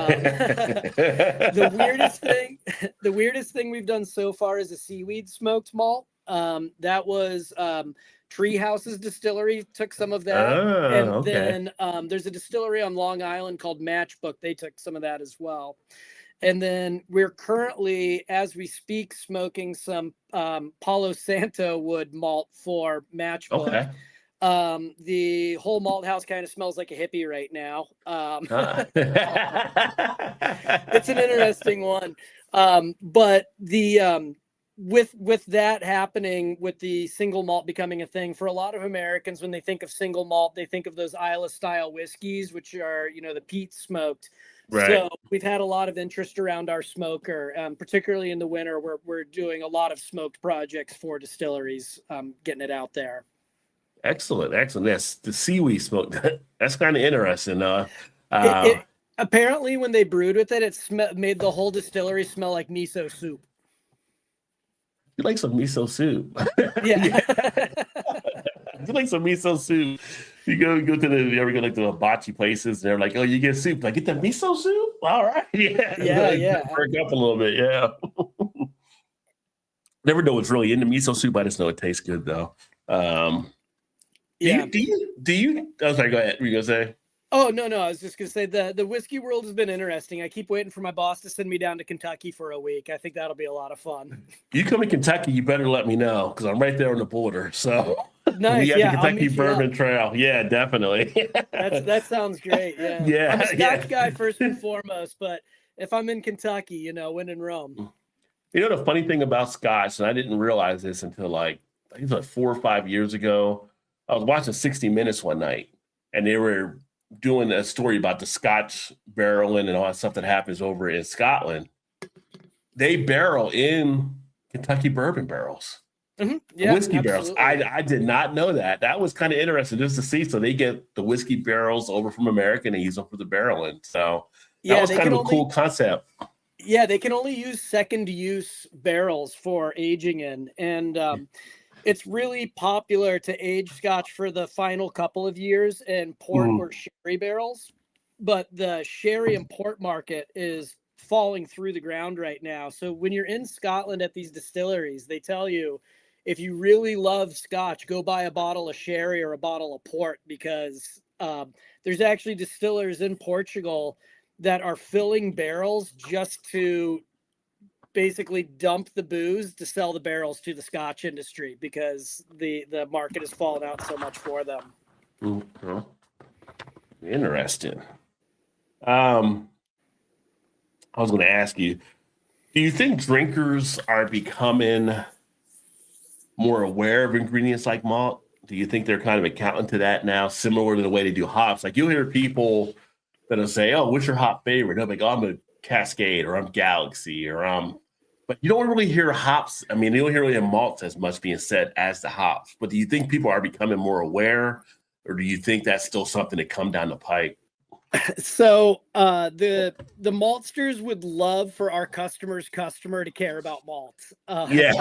weirdest thing we've done so far is a seaweed smoked malt. That was Treehouse's distillery took some of that, then there's a distillery on Long Island called Matchbook. They took some of that as well. And then we're currently, as we speak, smoking some Palo Santo wood malt for Matchbook. The whole malt house kind of smells like a hippie right now. It's an interesting one. But the with that happening, with the single malt becoming a thing for a lot of Americans, when they think of single malt, they think of those Isla style whiskeys, which are, you know, the peat smoked. Right. So we've had a lot of interest around our smoker, particularly in the winter, where we're doing a lot of smoked projects for distilleries, getting it out there. Excellent. That's the seaweed smoke. That's kind of interesting. Apparently, when they brewed with it, made the whole distillery smell like miso soup. You like some miso soup? Yeah. You like some miso soup? You ever go to the hibachi places? And they're like, "Oh, you get soup? Like, get the miso soup? All right, yeah. Perk up a little bit, yeah." Never know what's really in the miso soup. I just know it tastes good, though. Do you? Oh, sorry. Go ahead. What were you gonna say? Oh, no. I was just gonna say the whiskey world has been interesting. I keep waiting for my boss to send me down to Kentucky for a week. I think that'll be a lot of fun. You come to Kentucky, you better let me know because I'm right there on the border. So nice. We got the Kentucky Bourbon Trail. Yeah, definitely. That sounds great. Yeah. I'm a Scotch guy first and foremost, but if I'm in Kentucky, you know, when in Rome. You know, the funny thing about Scotch, and I didn't realize this until like, I think it was like 4 or 5 years ago. I was watching 60 Minutes one night, and they were doing a story about the Scotch barreling and all that stuff that happens over in Scotland. They barrel in Kentucky bourbon barrels, Yeah, whiskey barrels. absolutely. I did not know that. That was kind of interesting just to see. So they get the whiskey barrels over from America and they use them for the barreling. So that Yeah, was kind of a cool concept. Yeah, they can only use second use barrels for aging in. And it's really popular to age Scotch for the final couple of years in port or sherry barrels. But the sherry and port market is falling through the ground right now. So when you're in Scotland at these distilleries, they tell you if you really love Scotch, go buy a bottle of sherry or a bottle of port, because there's actually distillers in Portugal that are filling barrels just to basically dump the booze to sell the barrels to the Scotch industry, because the market has fallen out so much for them. Mm-hmm. Interesting. I was going to ask you, do you think drinkers are becoming more aware of ingredients like malt? Do you think they're kind of accounting to that now, similar to the way they do hops? Like, you'll hear people that'll say, "Oh, what's your hop favorite?" They'll be like, "Oh, I'm a Cascade, or I'm Galaxy, or but you don't really hear hops. I mean, you don't hear really malts as much being said as the hops. But do you think people are becoming more aware, or do you think that's still something to come down the pike? So the maltsters would love for our customer to care about malt. Yeah.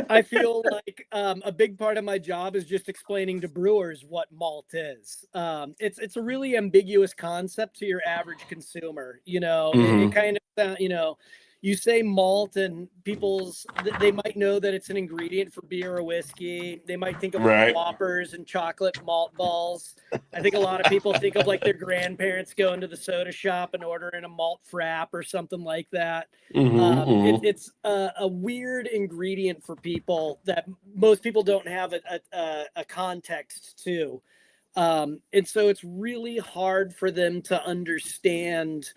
I feel like a big part of my job is just explaining to brewers what malt is. It's a really ambiguous concept to your average consumer. You know, it kind of, you know, you say malt and they might know that it's an ingredient for beer or whiskey. They might think of Right. Whoppers and chocolate malt balls. I think a lot of people think of like their grandparents going to the soda shop and ordering a malt frap or something like that. It's a weird ingredient for people that most people don't have a context to. And so it's really hard for them to understand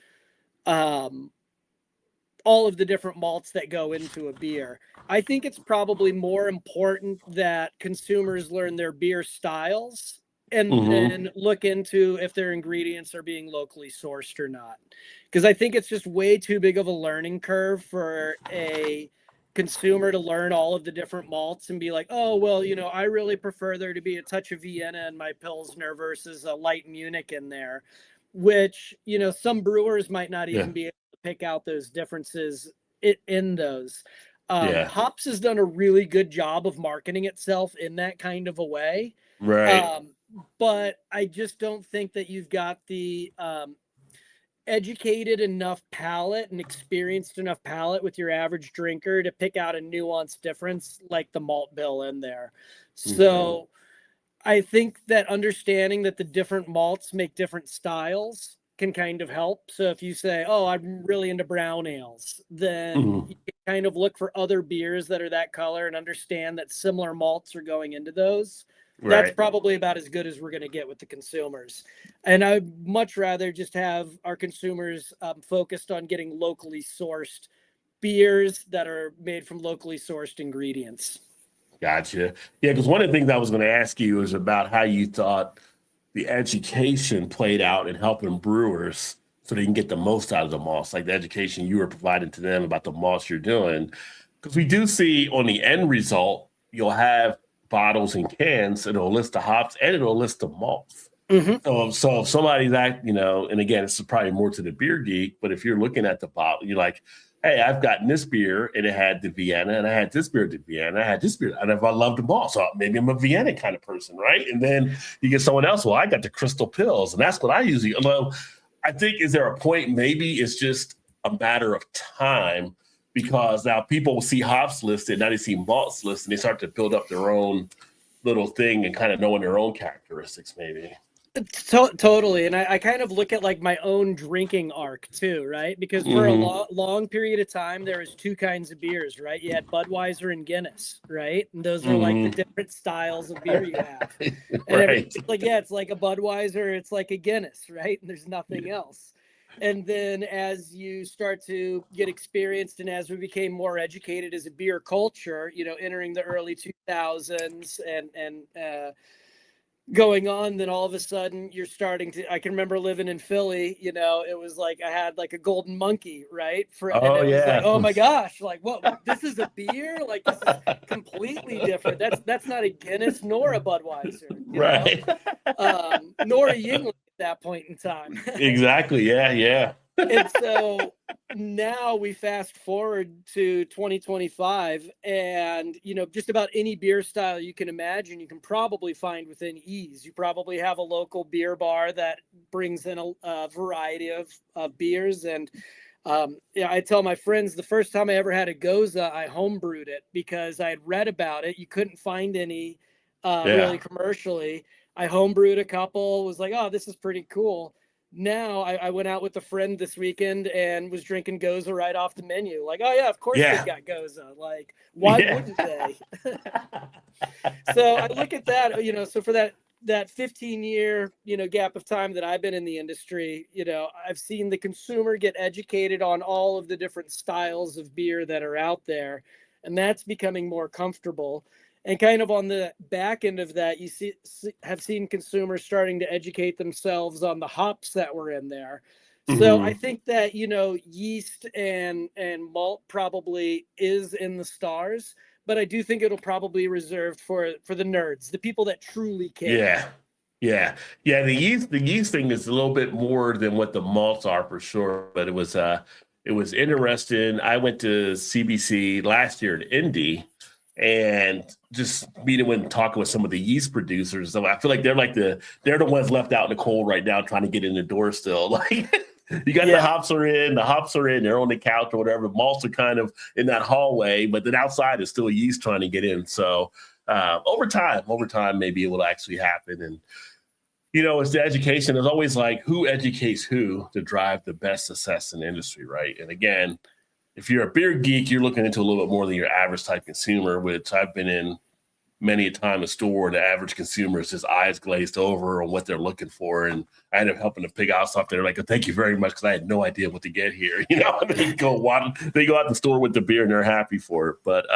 all of the different malts that go into a beer. I think it's probably more important that consumers learn their beer styles and then look into if their ingredients are being locally sourced or not. Because I think it's just way too big of a learning curve for a consumer to learn all of the different malts and be like, "Oh, well, you know, I really prefer there to be a touch of Vienna in my Pilsner versus a light Munich in there," which, you know, some brewers might not even be able to pick out those differences in those. Hops has done a really good job of marketing itself in that kind of a way. Right. But I just don't think that you've got the educated enough palate and experienced enough palate with your average drinker to pick out a nuanced difference like the malt bill in there. So I think that understanding that the different malts make different styles can kind of help. So if you say, "Oh, I'm really into brown ales," then you can kind of look for other beers that are that color and understand that similar malts are going into those. That's probably about as good as we're going to get with the consumers. And I'd much rather just have our consumers focused on getting locally sourced beers that are made from locally sourced ingredients. Gotcha. Yeah, because one of the things I was going to ask you is about how you thought the education played out in helping brewers so they can get the most out of the malts, like the education you were providing to them about the malts you're doing. Because we do see on the end result, you'll have bottles and cans, and it'll list the hops and it'll list the malts. So if somebody's you know, and again, it's probably more to the beer geek, but if you're looking at the bottle, you're like, "Hey, I've gotten this beer and it had the Vienna, and I had this beer, the Vienna, I had this beer, and I love them all. So maybe I'm a Vienna kind of person, right?" And then you get someone else, "Well, I got the Crystal Pills, and that's what I usually." Well, I think, is there a point? Maybe it's just a matter of time, because now people will see hops listed, now they see malts listed, and they start to build up their own little thing and kind of knowing their own characteristics, maybe. Totally. And I kind of look at like my own drinking arc too, right? Because for a long period of time, there was two kinds of beers, right? You had Budweiser and Guinness, right? And those are like the different styles of beer you have. And it's like, yeah, it's like a Budweiser, it's like a Guinness, right? And there's nothing else. And then as you start to get experienced and as we became more educated as a beer culture, entering the early 2000s and going on, then all of a sudden you're starting to, I can remember living in Philly, it was like I had like a golden monkey, right? And Oh it was like, yeah. oh my gosh, like what, this is a beer? Like this is completely different. That's not a Guinness nor a Budweiser, Right. nor a Yingling at that point in time. Exactly. Yeah. Yeah. And so now we fast forward to 2025 and just about any beer style you can imagine you can probably find within ease. You probably have a local beer bar that brings in a variety of beers. And I tell my friends the first time I ever had a Goza, I homebrewed it because I had read about it. You couldn't find any really Yeah. commercially. I homebrewed a couple, was like, oh, this is pretty cool. Now I went out with a friend this weekend and was drinking Goza right off the menu. Like, oh yeah, of course they've Yeah. got Goza. Like, why wouldn't they? So I look at that, so for that 15-year, gap of time that I've been in the industry, I've seen the consumer get educated on all of the different styles of beer that are out there, and that's becoming more comfortable. And kind of on the back end of that, have seen consumers starting to educate themselves on the hops that were in there. So I think that, yeast and malt probably is in the stars, but I do think it'll probably be reserved for the nerds, the people that truly care. Yeah. Yeah. Yeah. The yeast thing is a little bit more than what the malts are for sure, but it was interesting. I went to CBC last year in Indy and just meeting with and talking with some of the yeast producers. So I feel like they're the ones left out in the cold right now trying to get in the door still. Like you got the hops are in, they're on the couch or whatever. Malts are kind of in that hallway, but then outside is still yeast trying to get in. So over time, maybe it will actually happen. And it's the education. It's always like who educates who to drive the best success in the industry, right? And again, if you're a beer geek, you're looking into a little bit more than your average type consumer, which I've been in many a time a store. The average consumer is just eyes glazed over on what they're looking for. And I ended up helping to pick out something. They're like, thank you very much, because I had no idea what to get here. They go out the store with the beer and they're happy for it. But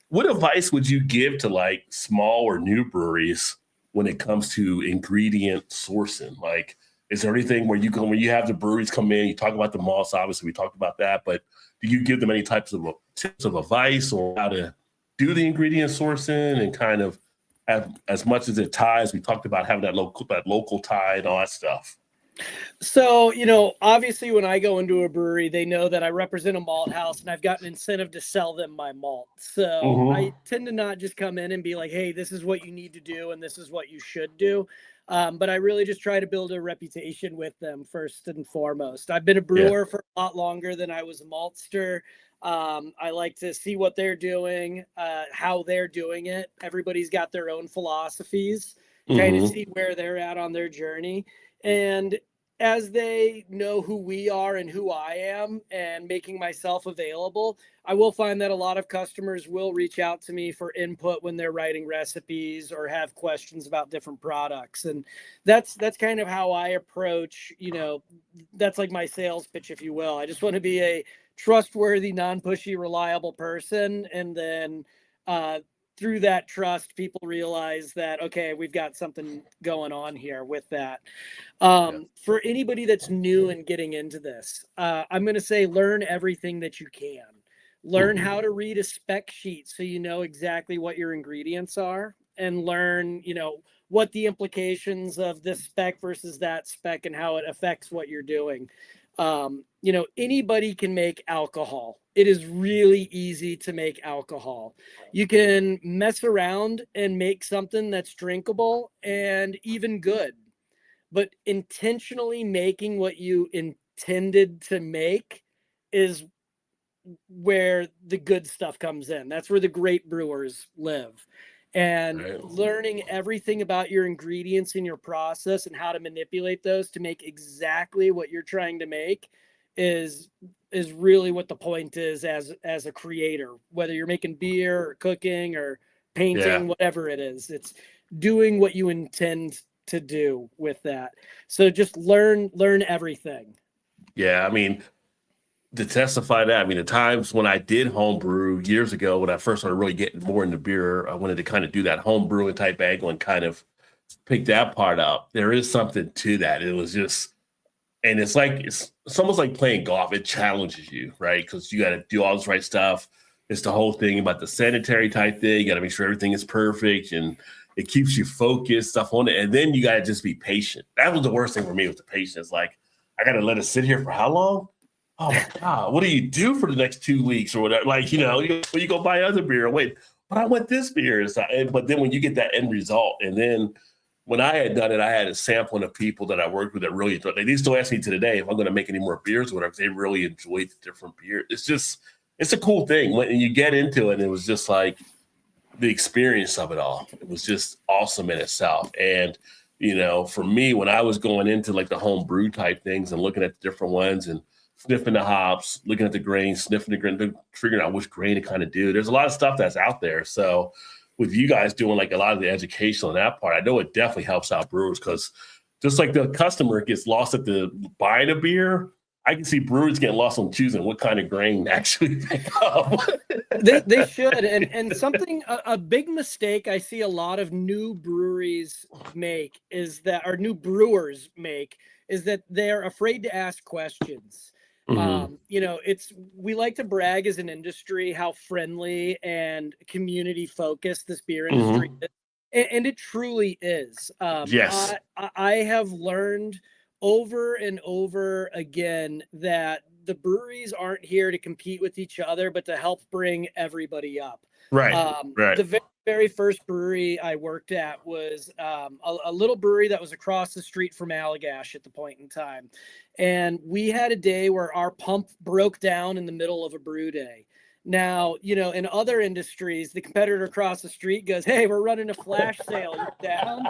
what advice would you give to like small or new breweries when it comes to ingredient sourcing? Like, is there anything where when you have the breweries come in, you talk about the malts, obviously we talked about that, but do you give them any types of tips of advice or how to do the ingredient sourcing and kind of have, as much as it ties, we talked about having that local tie and all that stuff? So, obviously when I go into a brewery, they know that I represent a malt house and I've got an incentive to sell them my malt. So I tend to not just come in and be like, hey, this is what you need to do and this is what you should do. But I really just try to build a reputation with them first and foremost. I've been a brewer for a lot longer than I was a maltster. I like to see what they're doing, how they're doing it. Everybody's got their own philosophies, kind of see where they're at on their journey. And as they know who we are and who I am and making myself available, I will find that a lot of customers will reach out to me for input when they're writing recipes or have questions about different products. And that's kind of how I approach, that's like my sales pitch, if you will. I just want to be a trustworthy, non-pushy, reliable person. And then through that trust, people realize that, okay, we've got something going on here with that. For anybody that's new and getting into this, I'm going to say learn everything that you can. Learn how to read a spec sheet so you know exactly what your ingredients are, and learn, what the implications of this spec versus that spec and how it affects what you're doing. Anybody can make alcohol. It is really easy to make alcohol. You can mess around and make something that's drinkable and even good. But intentionally making what you intended to make is where the good stuff comes in. That's where the great brewers live. And learning everything about your ingredients in your process and how to manipulate those to make exactly what you're trying to make is really what the point is as a creator, whether you're making beer or cooking or painting, whatever it is. It's doing what you intend to do with that. So just learn everything. Yeah, I mean, to testify that, I mean, the times when I did homebrew years ago, when I first started really getting more into beer, I wanted to kind of do that home brewing type angle and kind of pick that part up. There is something to that. It was just, and it's like, it's almost like playing golf. It challenges you, right? Because you got to do all this right stuff. It's the whole thing about the sanitary type thing. You got to make sure everything is perfect and it keeps you focused, stuff on it. And then you got to just be patient. That was the worst thing for me, was the patience. Like, I got to let it sit here for how long? Oh my God, what do you do for the next 2 weeks or whatever? Like, you go buy other beer. Wait, but I want this beer. But then when you get that end result, and then when I had done it, I had a sampling of people that I worked with that really enjoyed. They still ask me to today if I'm going to make any more beers or whatever, because they really enjoyed the different beers. It's a cool thing when you get into it. And it was just like the experience of it all. It was just awesome in itself. And, for me, when I was going into like the home brew type things and looking at the different ones and sniffing the hops, looking at the grain, sniffing the grain, figuring out which grain to kind of do. There's a lot of stuff that's out there. So with you guys doing like a lot of the education on that part, I know it definitely helps out brewers, because just like the customer gets lost at the buying a beer, I can see brewers getting lost on choosing what kind of grain to actually pick up. They should. And something, a big mistake I see a lot of new breweries make or new brewers make, is that they're afraid to ask questions. Mm-hmm. We like to brag as an industry how friendly and community focused this beer Mm-hmm. industry is. And it truly is. Yes. I have learned over and over again that the breweries aren't here to compete with each other, but to help bring everybody up. Right. Right. The very first brewery I worked at was a little brewery that was across the street from Allagash at the point in time. And we had a day where our pump broke down in the middle of a brew day. Now, in other industries, the competitor across the street goes, "Hey, we're running a flash sale. You're down."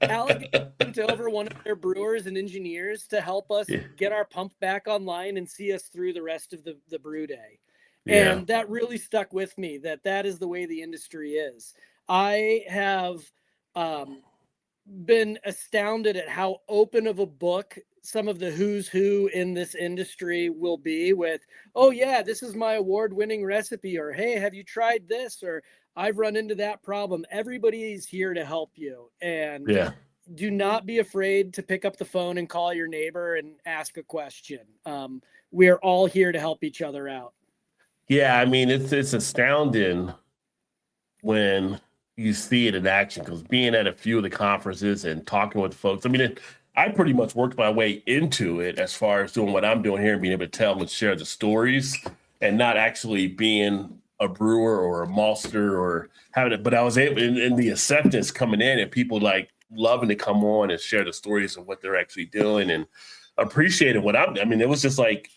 Allagash sent over one of their brewers and engineers to help us get our pump back online and see us through the rest of the brew day. Yeah. And that really stuck with me, that is the way the industry is. I have been astounded at how open of a book some of the who's who in this industry will be with, "Oh yeah, this is my award-winning recipe," or "Hey, have you tried this?" or "I've run into that problem." Everybody's here to help you. And do not be afraid to pick up the phone and call your neighbor and ask a question. We're all here to help each other out. Yeah, I mean, it's astounding when you see it in action, because being at a few of the conferences and talking with folks, I mean, I pretty much worked my way into it as far as doing what I'm doing here and being able to tell and share the stories, and not actually being a brewer or a maltster or having it. But I was able, in the acceptance coming in, and people like loving to come on and share the stories of what they're actually doing and appreciating what I mean, it was just like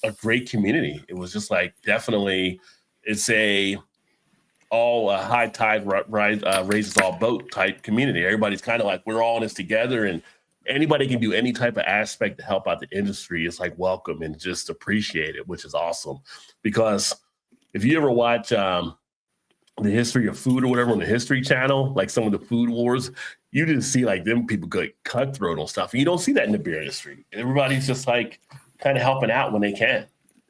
a great community. It was just like, definitely, it's a high tide raises all boat type community. Everybody's kind of like, we're all in this together, and anybody can do any type of aspect to help out the industry. It's like welcome and just appreciate it, which is awesome. Because if you ever watch the history of food or whatever on the History Channel, like some of the food wars, you just see like them people get cutthroat on stuff. And you don't see that in the beer industry. Everybody's just like kind of helping out when they can.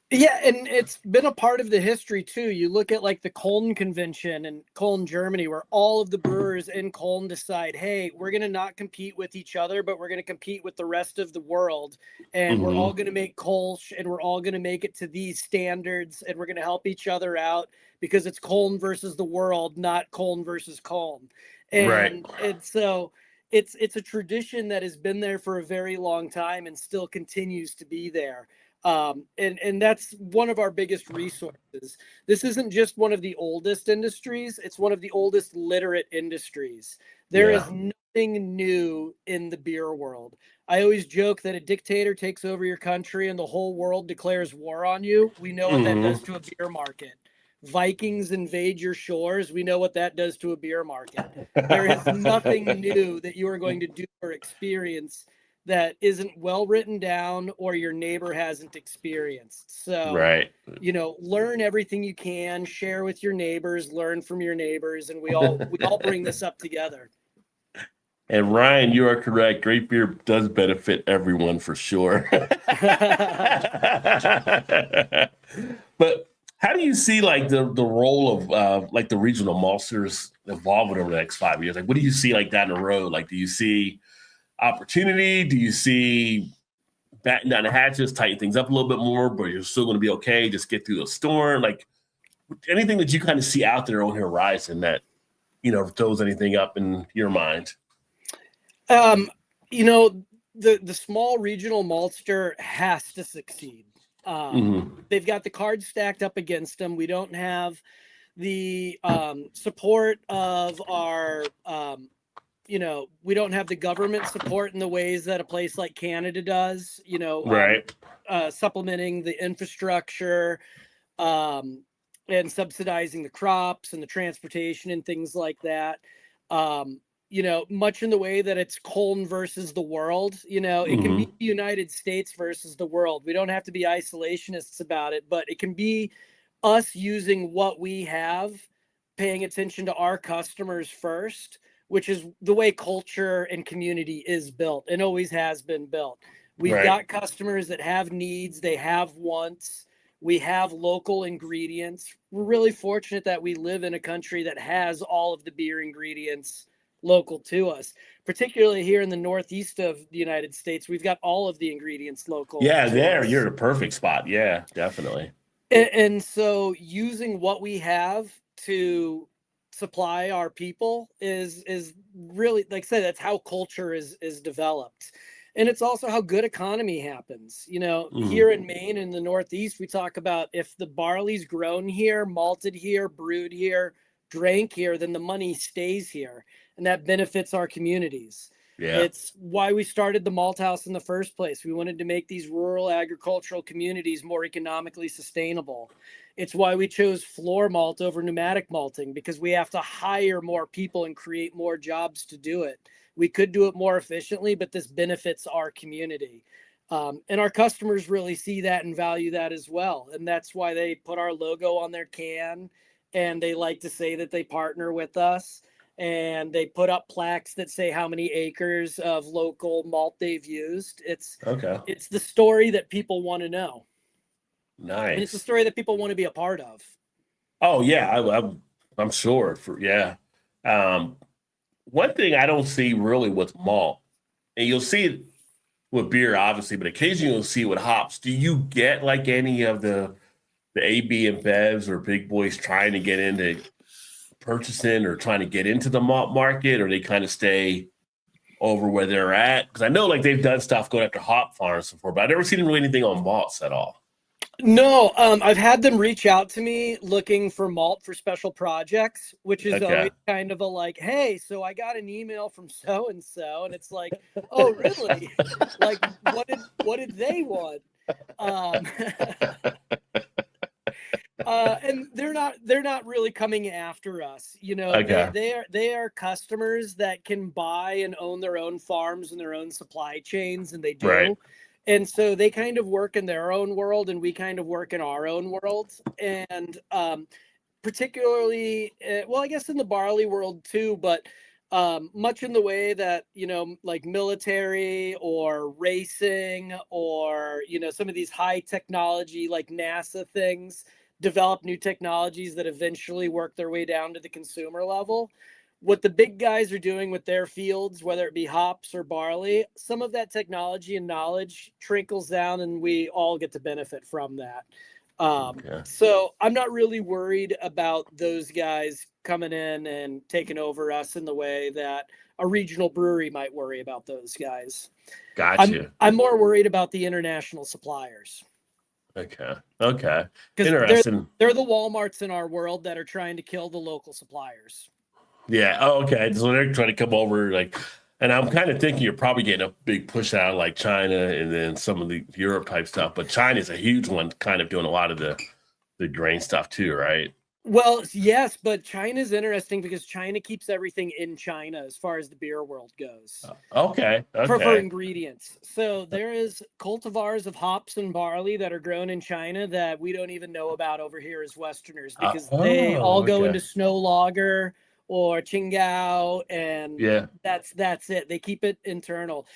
Yeah, and it's been a part of the history too. You look at like the Cologne Convention in Cologne, Germany, where all of the brewers in Cologne decide, "Hey, we're going to not compete with each other, but we're going to compete with the rest of the world. And we're all going to make Kolsch, and we're all going to make it to these standards, and we're going to help each other out, because it's Cologne versus the world, not Cologne versus Cologne." And so it's a tradition that has been there for a very long time and still continues to be there. And that's one of our biggest resources. This isn't just one of the oldest industries, it's one of the oldest literate industries. There is nothing new in the beer world. I always joke that a dictator takes over your country and the whole world declares war on you. We know what that does to a beer market. Vikings invade your shores. We know what that does to a beer market. There is nothing new that you are going to do or experience that isn't well written down or your neighbor hasn't experienced. So, learn everything you can, share with your neighbors, learn from your neighbors, and we all bring this up together. And Ryan, you are correct. Great beer does benefit everyone for sure. But how do you see like the role of like the regional maltsters evolving over the next 5 years? Like, what do you see like down the road? Like, do you see opportunity? Do you see batten down the hatches, tighten things up a little bit more, but you're still going to be okay? Just get through the storm. Like, anything that you kind of see out there on the horizon that throws anything up in your mind? You know, the small regional maltster has to succeed. They've got the cards stacked up against them. We don't have the support of our, we don't have the government support in the ways that a place like Canada does, Right. Supplementing the infrastructure, and subsidizing the crops and the transportation and things like that. Much in the way that it's Colne versus the world, it can be the United States versus the world. We don't have to be isolationists about it, but it can be us using what we have, paying attention to our customers first, which is the way culture and community is built and always has been built. We've got customers that have needs, they have wants. We have local ingredients. We're really fortunate that we live in a country that has all of the beer ingredients local to us, particularly here in the northeast of the United States. We've got all of the ingredients local. Yeah, you're in a perfect spot. Yeah, definitely. And so using what we have to supply our people is really, like I said, that's how culture is developed. And it's also how good economy happens. Here in Maine in the Northeast, we talk about if the barley's grown here, malted here, brewed here, drank here, then the money stays here. And that benefits our communities. Yeah. It's why we started the Malthouse in the first place. We wanted to make these rural agricultural communities more economically sustainable. It's why we chose floor malt over pneumatic malting, because we have to hire more people and create more jobs to do it. We could do it more efficiently, but this benefits our community. And our customers really see that and value that as well. And that's why they put our logo on their can, and they like to say that they partner with us. And they put up plaques that say how many acres of local malt they've used. It's the story that people want to know. Nice. And it's the story that people want to be a part of. Oh yeah, I'm sure. One thing I don't see really with malt, and you'll see it with beer, obviously, but occasionally you'll see it with hops. Do you get like any of the AB and Bevs or big boys trying to get into purchasing or trying to get into the malt market, or they kind of stay over where they're at? Because I know like they've done stuff going after hop farms before, but I've never seen really anything on malts at all. No, I've had them reach out to me looking for malt for special projects, which is always kind of a like, hey, so I got an email from so-and-so, and it's like, oh, really? Like, what did they want? And they're not really coming after us. They are customers that can buy and own their own farms and their own supply chains, and they do. Right. And so they kind of work in their own world, and we kind of work in our own world. And particularly, well, I guess in the barley world too, but much in the way that, like military or racing or, some of these high technology, like NASA things, develop new technologies that eventually work their way down to the consumer level. What the big guys are doing with their fields, whether it be hops or barley, some of that technology and knowledge trickles down, and we all get to benefit from that. So I'm not really worried about those guys coming in and taking over us in the way that a regional brewery might worry about those guys. Gotcha. I'm more worried about the international suppliers. Okay. Interesting. They're the Walmarts in our world that are trying to kill the local suppliers. Yeah. Oh, okay. So they're trying to come over, and I'm kind of thinking you're probably getting a big push out of like China and then some of the Europe type stuff. But China's a huge one, kind of doing a lot of the grain stuff too, right? Well, yes, but China's interesting because China keeps everything in China as far as the beer world goes. Okay. For ingredients. So there is cultivars of hops and barley that are grown in China that we don't even know about over here as Westerners, because they all go into snow lager or Qingdao, and Yeah. that's it. They keep it internal.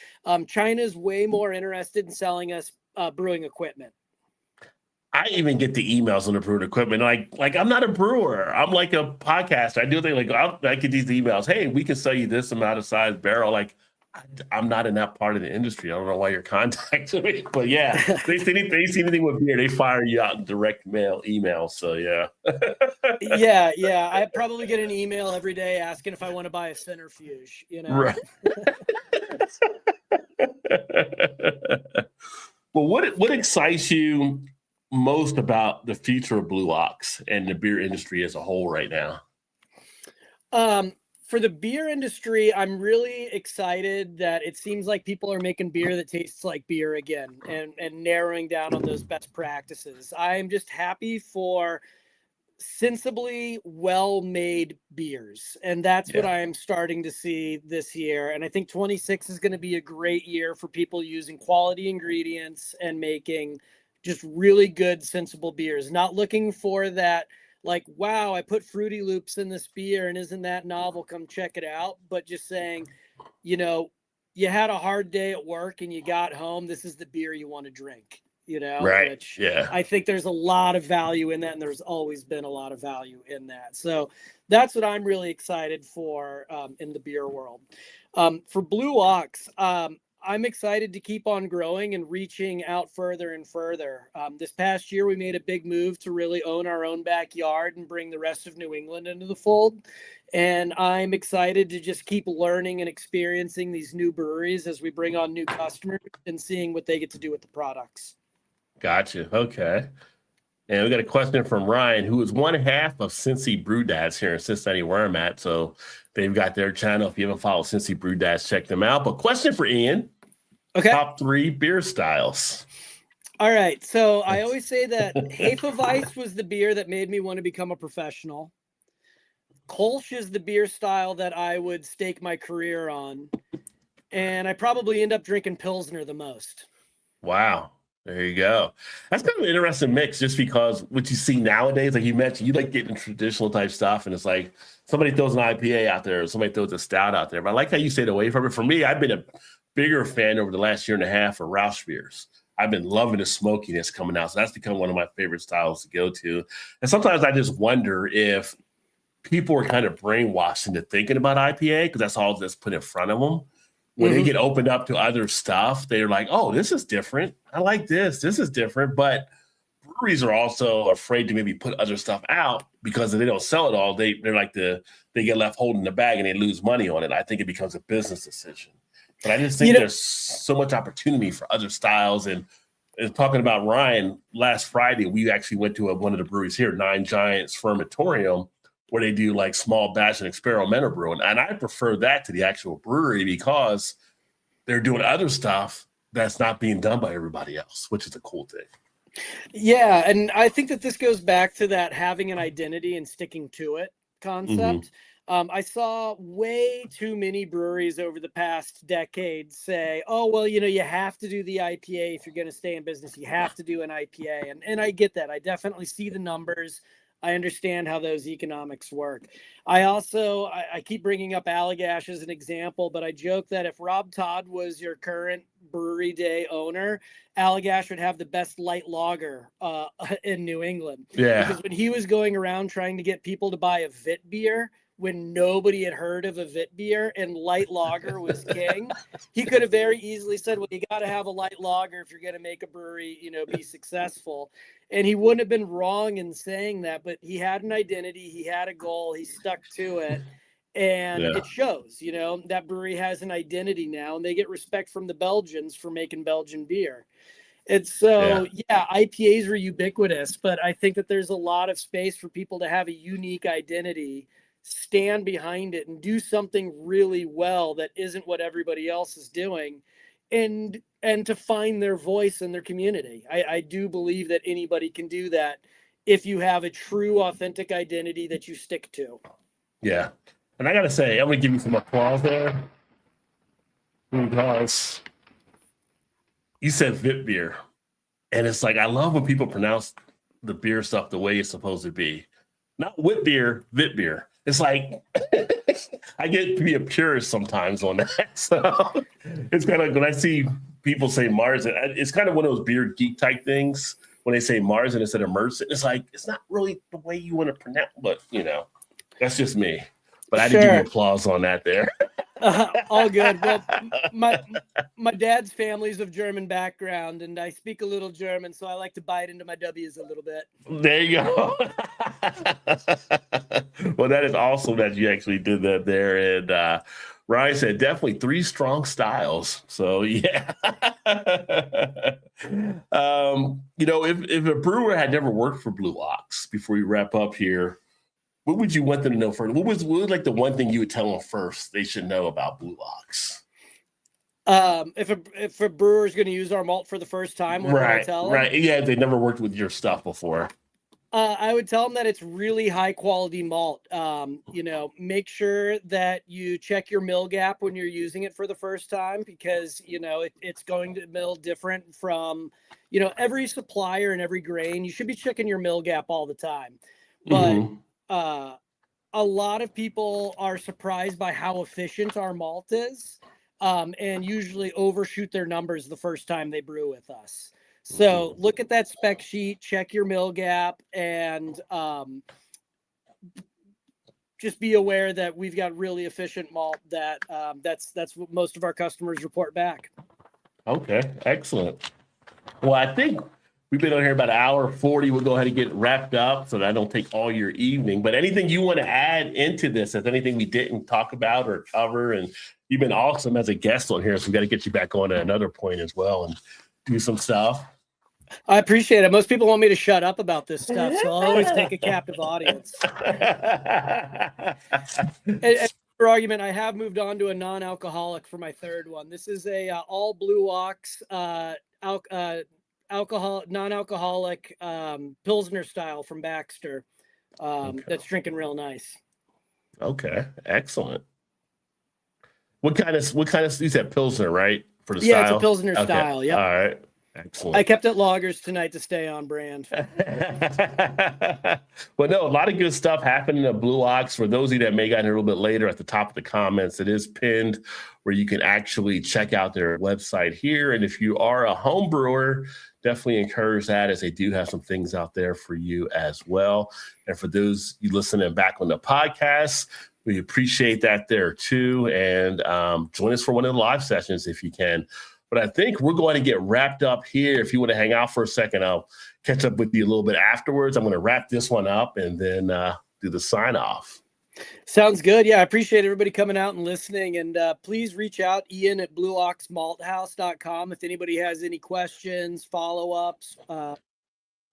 China's way more interested in selling us brewing equipment. I even get the emails on the brewing equipment. Like I'm not a brewer. I'm like a podcaster. I do things like I get these emails. Hey, we can sell you this amount of size barrel. Like I'm not in that part of the industry. I don't know why you're contacting me, but yeah, they see anything with beer, they fire you out in direct mail email. So yeah. Yeah. I probably get an email every day asking if I want to buy a centrifuge. Right. Well, what excites you most about the future of Blue Ox and the beer industry as a whole right now? For the beer industry, I'm really excited that it seems like people are making beer that tastes like beer again, and narrowing down on those best practices. I'm just happy for sensibly well-made beers, and that's what I'm starting to see this year. And I think 26 is going to be a great year for people using quality ingredients and making just really good, sensible beers, not looking for that like, wow, I put Fruity Loops in this beer and isn't that novel, come check it out, but just saying, you had a hard day at work and you got home, this is the beer you want to drink, Right. which Yeah. I think there's a lot of value in that, and there's always been a lot of value in that. So that's what I'm really excited for in the beer world. For Blue Ox, I'm excited to keep on growing and reaching out further and further. This past year, we made a big move to really own our own backyard and bring the rest of New England into the fold. And I'm excited to just keep learning and experiencing these new breweries as we bring on new customers and seeing what they get to do with the products. Gotcha. Okay. And we got a question from Ryan, who is one half of Cincy Brew Dads here in Cincinnati, where I'm at. So they've got their channel. If you haven't followed Cincy Brew Dads, check them out. But question for Ian. Okay. Top 3 beer styles. All right. So I always say that Hefeweiss was the beer that made me want to become a professional. Kolsch is the beer style that I would stake my career on. And I probably end up drinking Pilsner the most. Wow. There you go. That's kind of an interesting mix, just because what you see nowadays, like you mentioned, you like getting traditional type stuff, and it's like somebody throws an IPA out there, or somebody throws a stout out there. But I like how you stayed away from it. For me, I've been a bigger fan over the last year and a half of Roush beers. I've been loving the smokiness coming out. So that's become one of my favorite styles to go to. And sometimes I just wonder if people are kind of brainwashed into thinking about IPA because that's all that's put in front of them. When they get opened up to other stuff, they're like, oh, this is different. I like this. This is different. But breweries are also afraid to maybe put other stuff out because if they don't sell it all, they get left holding the bag and they lose money on it. I think it becomes a business decision. But I just think there's so much opportunity for other styles. And talking about Ryan, last Friday, we actually went to one of the breweries here, Nine Giants Fermentorium, where they do like small batch and experimental brewing. And I prefer that to the actual brewery because they're doing other stuff that's not being done by everybody else, which is a cool thing. Yeah. And I think that this goes back to that having an identity and sticking to it concept. I saw way too many breweries over the past decade say, oh, well, you have to do the IPA if you're going to stay in business. You have to do an IPA. And I get that. I definitely see the numbers. I understand how those economics work. I keep bringing up Allagash as an example, but I joke that if Rob Todd was your current Brewery Day owner, Allagash would have the best light lager in New England. Yeah. Because when he was going around trying to get people to buy a Vit beer, when nobody had heard of a Vit beer and light lager was king, he could have very easily said, well, you got to have a light lager if you're going to make a brewery, be successful. And he wouldn't have been wrong in saying that, but he had an identity, he had a goal, he stuck to it. And it shows, that brewery has an identity now, and they get respect from the Belgians for making Belgian beer. And so, IPAs are ubiquitous, but I think that there's a lot of space for people to have a unique identity, stand behind it, and do something really well that isn't what everybody else is doing, and to find their voice in their community. I do believe that anybody can do that if you have a true, authentic identity that you stick to. Yeah. And I got to say, I'm going to give you some applause there because you said Vit beer. And it's like, I love when people pronounce the beer stuff the way it's supposed to be. Not wit beer, Vit beer. it's like I get to be a purist sometimes on that. So it's kind of when I see people say Marzen, it's kind of one of those beer geek type things. When they say Marzen instead of Merson, it's like it's not really the way you want to pronounce, but that's just me. But I didn't give you applause on that there. All good. Well, my dad's family's of German background, and I speak a little German, so I like to bite into my W's a little bit. There you go. Well, that is awesome that you actually did that there. And Ryan said definitely 3 strong styles. So yeah. If a brewer had never worked for Blue Ox, before we wrap up here, what would you want them to know first? What was like the one thing you would tell them first they should know about Blue Ox? If a brewer is going to use our malt for the first time, what would I tell them? Right. Yeah, they never worked with your stuff before. I would tell them that it's really high quality malt. Make sure that you check your mill gap when you're using it for the first time, because it's going to mill different from every supplier and every grain. You should be checking your mill gap all the time, but a lot of people are surprised by how efficient our malt is, and usually overshoot their numbers the first time they brew with us. So look at that spec sheet, check your mill gap, and just be aware that we've got really efficient malt that's what most of our customers report back. Okay, excellent. Well, I think we've been on here about 1:40. We'll go ahead and get wrapped up so that I don't take all your evening. But anything you want to add into this, if anything we didn't talk about or cover, and you've been awesome as a guest on here, so we got to get you back on at another point as well and do some stuff. I appreciate it. Most people want me to shut up about this stuff, so I'll always take a captive audience. And for argument, I have moved on to a non-alcoholic for my third one. This is a all Blue Ox non-alcoholic Pilsner style from Baxter. That's drinking real nice. Okay, excellent. What kind of you said Pilsner, right? For the style? It's a Pilsner style. Yeah. All right. Excellent. I kept it lagers tonight to stay on brand. Well, no, a lot of good stuff happening at Blue Ox. For those of you that may get in a little bit later, at the top of the comments, it is pinned where you can actually check out their website here. And if you are a home brewer, definitely encourage that, as they do have some things out there for you as well. And for those you listening back on the podcast, we appreciate that there too. And join us for one of the live sessions if you can. But I think we're going to get wrapped up here. If you want to hang out for a second, I'll catch up with you a little bit afterwards. I'm going to wrap this one up and then do the sign off. Sounds good. Yeah, I appreciate everybody coming out and listening. And please reach out, Ian at blueoxmalthouse.com. If anybody has any questions, follow-ups,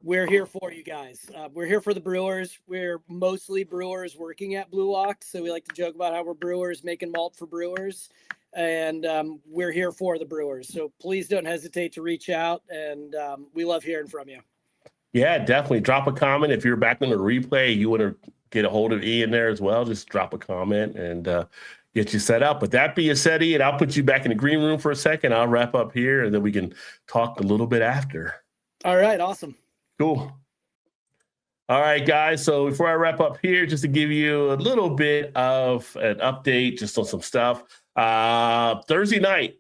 we're here for you guys. We're here for the brewers. We're mostly brewers working at Blue Ox. So we like to joke about how we're brewers making malt for brewers. And we're here for the brewers. So please don't hesitate to reach out. And we love hearing from you. Yeah, definitely. Drop a comment. If you're back on the replay, you want to get a hold of Ian there as well, just drop a comment and get you set up. But that being said, Ian, I'll put you back in the green room for a second. I'll wrap up here and then we can talk a little bit after. All right. Awesome. Cool. All right, guys. So before I wrap up here, just to give you a little bit of an update just on some stuff. This Thursday night,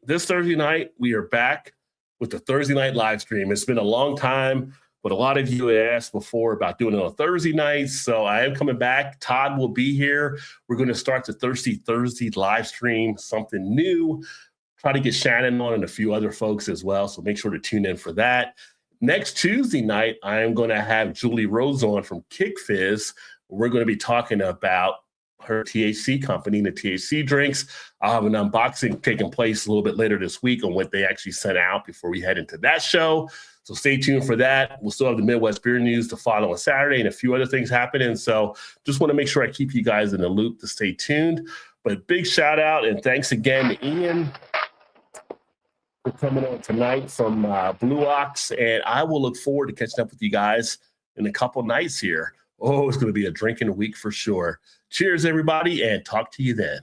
we are back with the Thursday night live stream. It's been a long time, but a lot of you had asked before about doing it on Thursday nights. So I am coming back. Todd will be here. We're going to start the Thirsty Thursday live stream, something new. Try to get Shannon on and a few other folks as well. So make sure to tune in for that. Next Tuesday night, I am going to have Julie Rose on from Kick Fizz. We're going to be talking about her THC company and the THC drinks. I'll have an unboxing taking place a little bit later this week on what they actually sent out before we head into that show. So stay tuned for that. We'll still have the Midwest Beer News to follow on Saturday and a few other things happening. So just want to make sure I keep you guys in the loop to stay tuned. But big shout out and thanks again to Ian for coming on tonight from Blue Ox. And I will look forward to catching up with you guys in a couple nights here. Oh, it's going to be a drinking week for sure. Cheers, everybody, and talk to you then.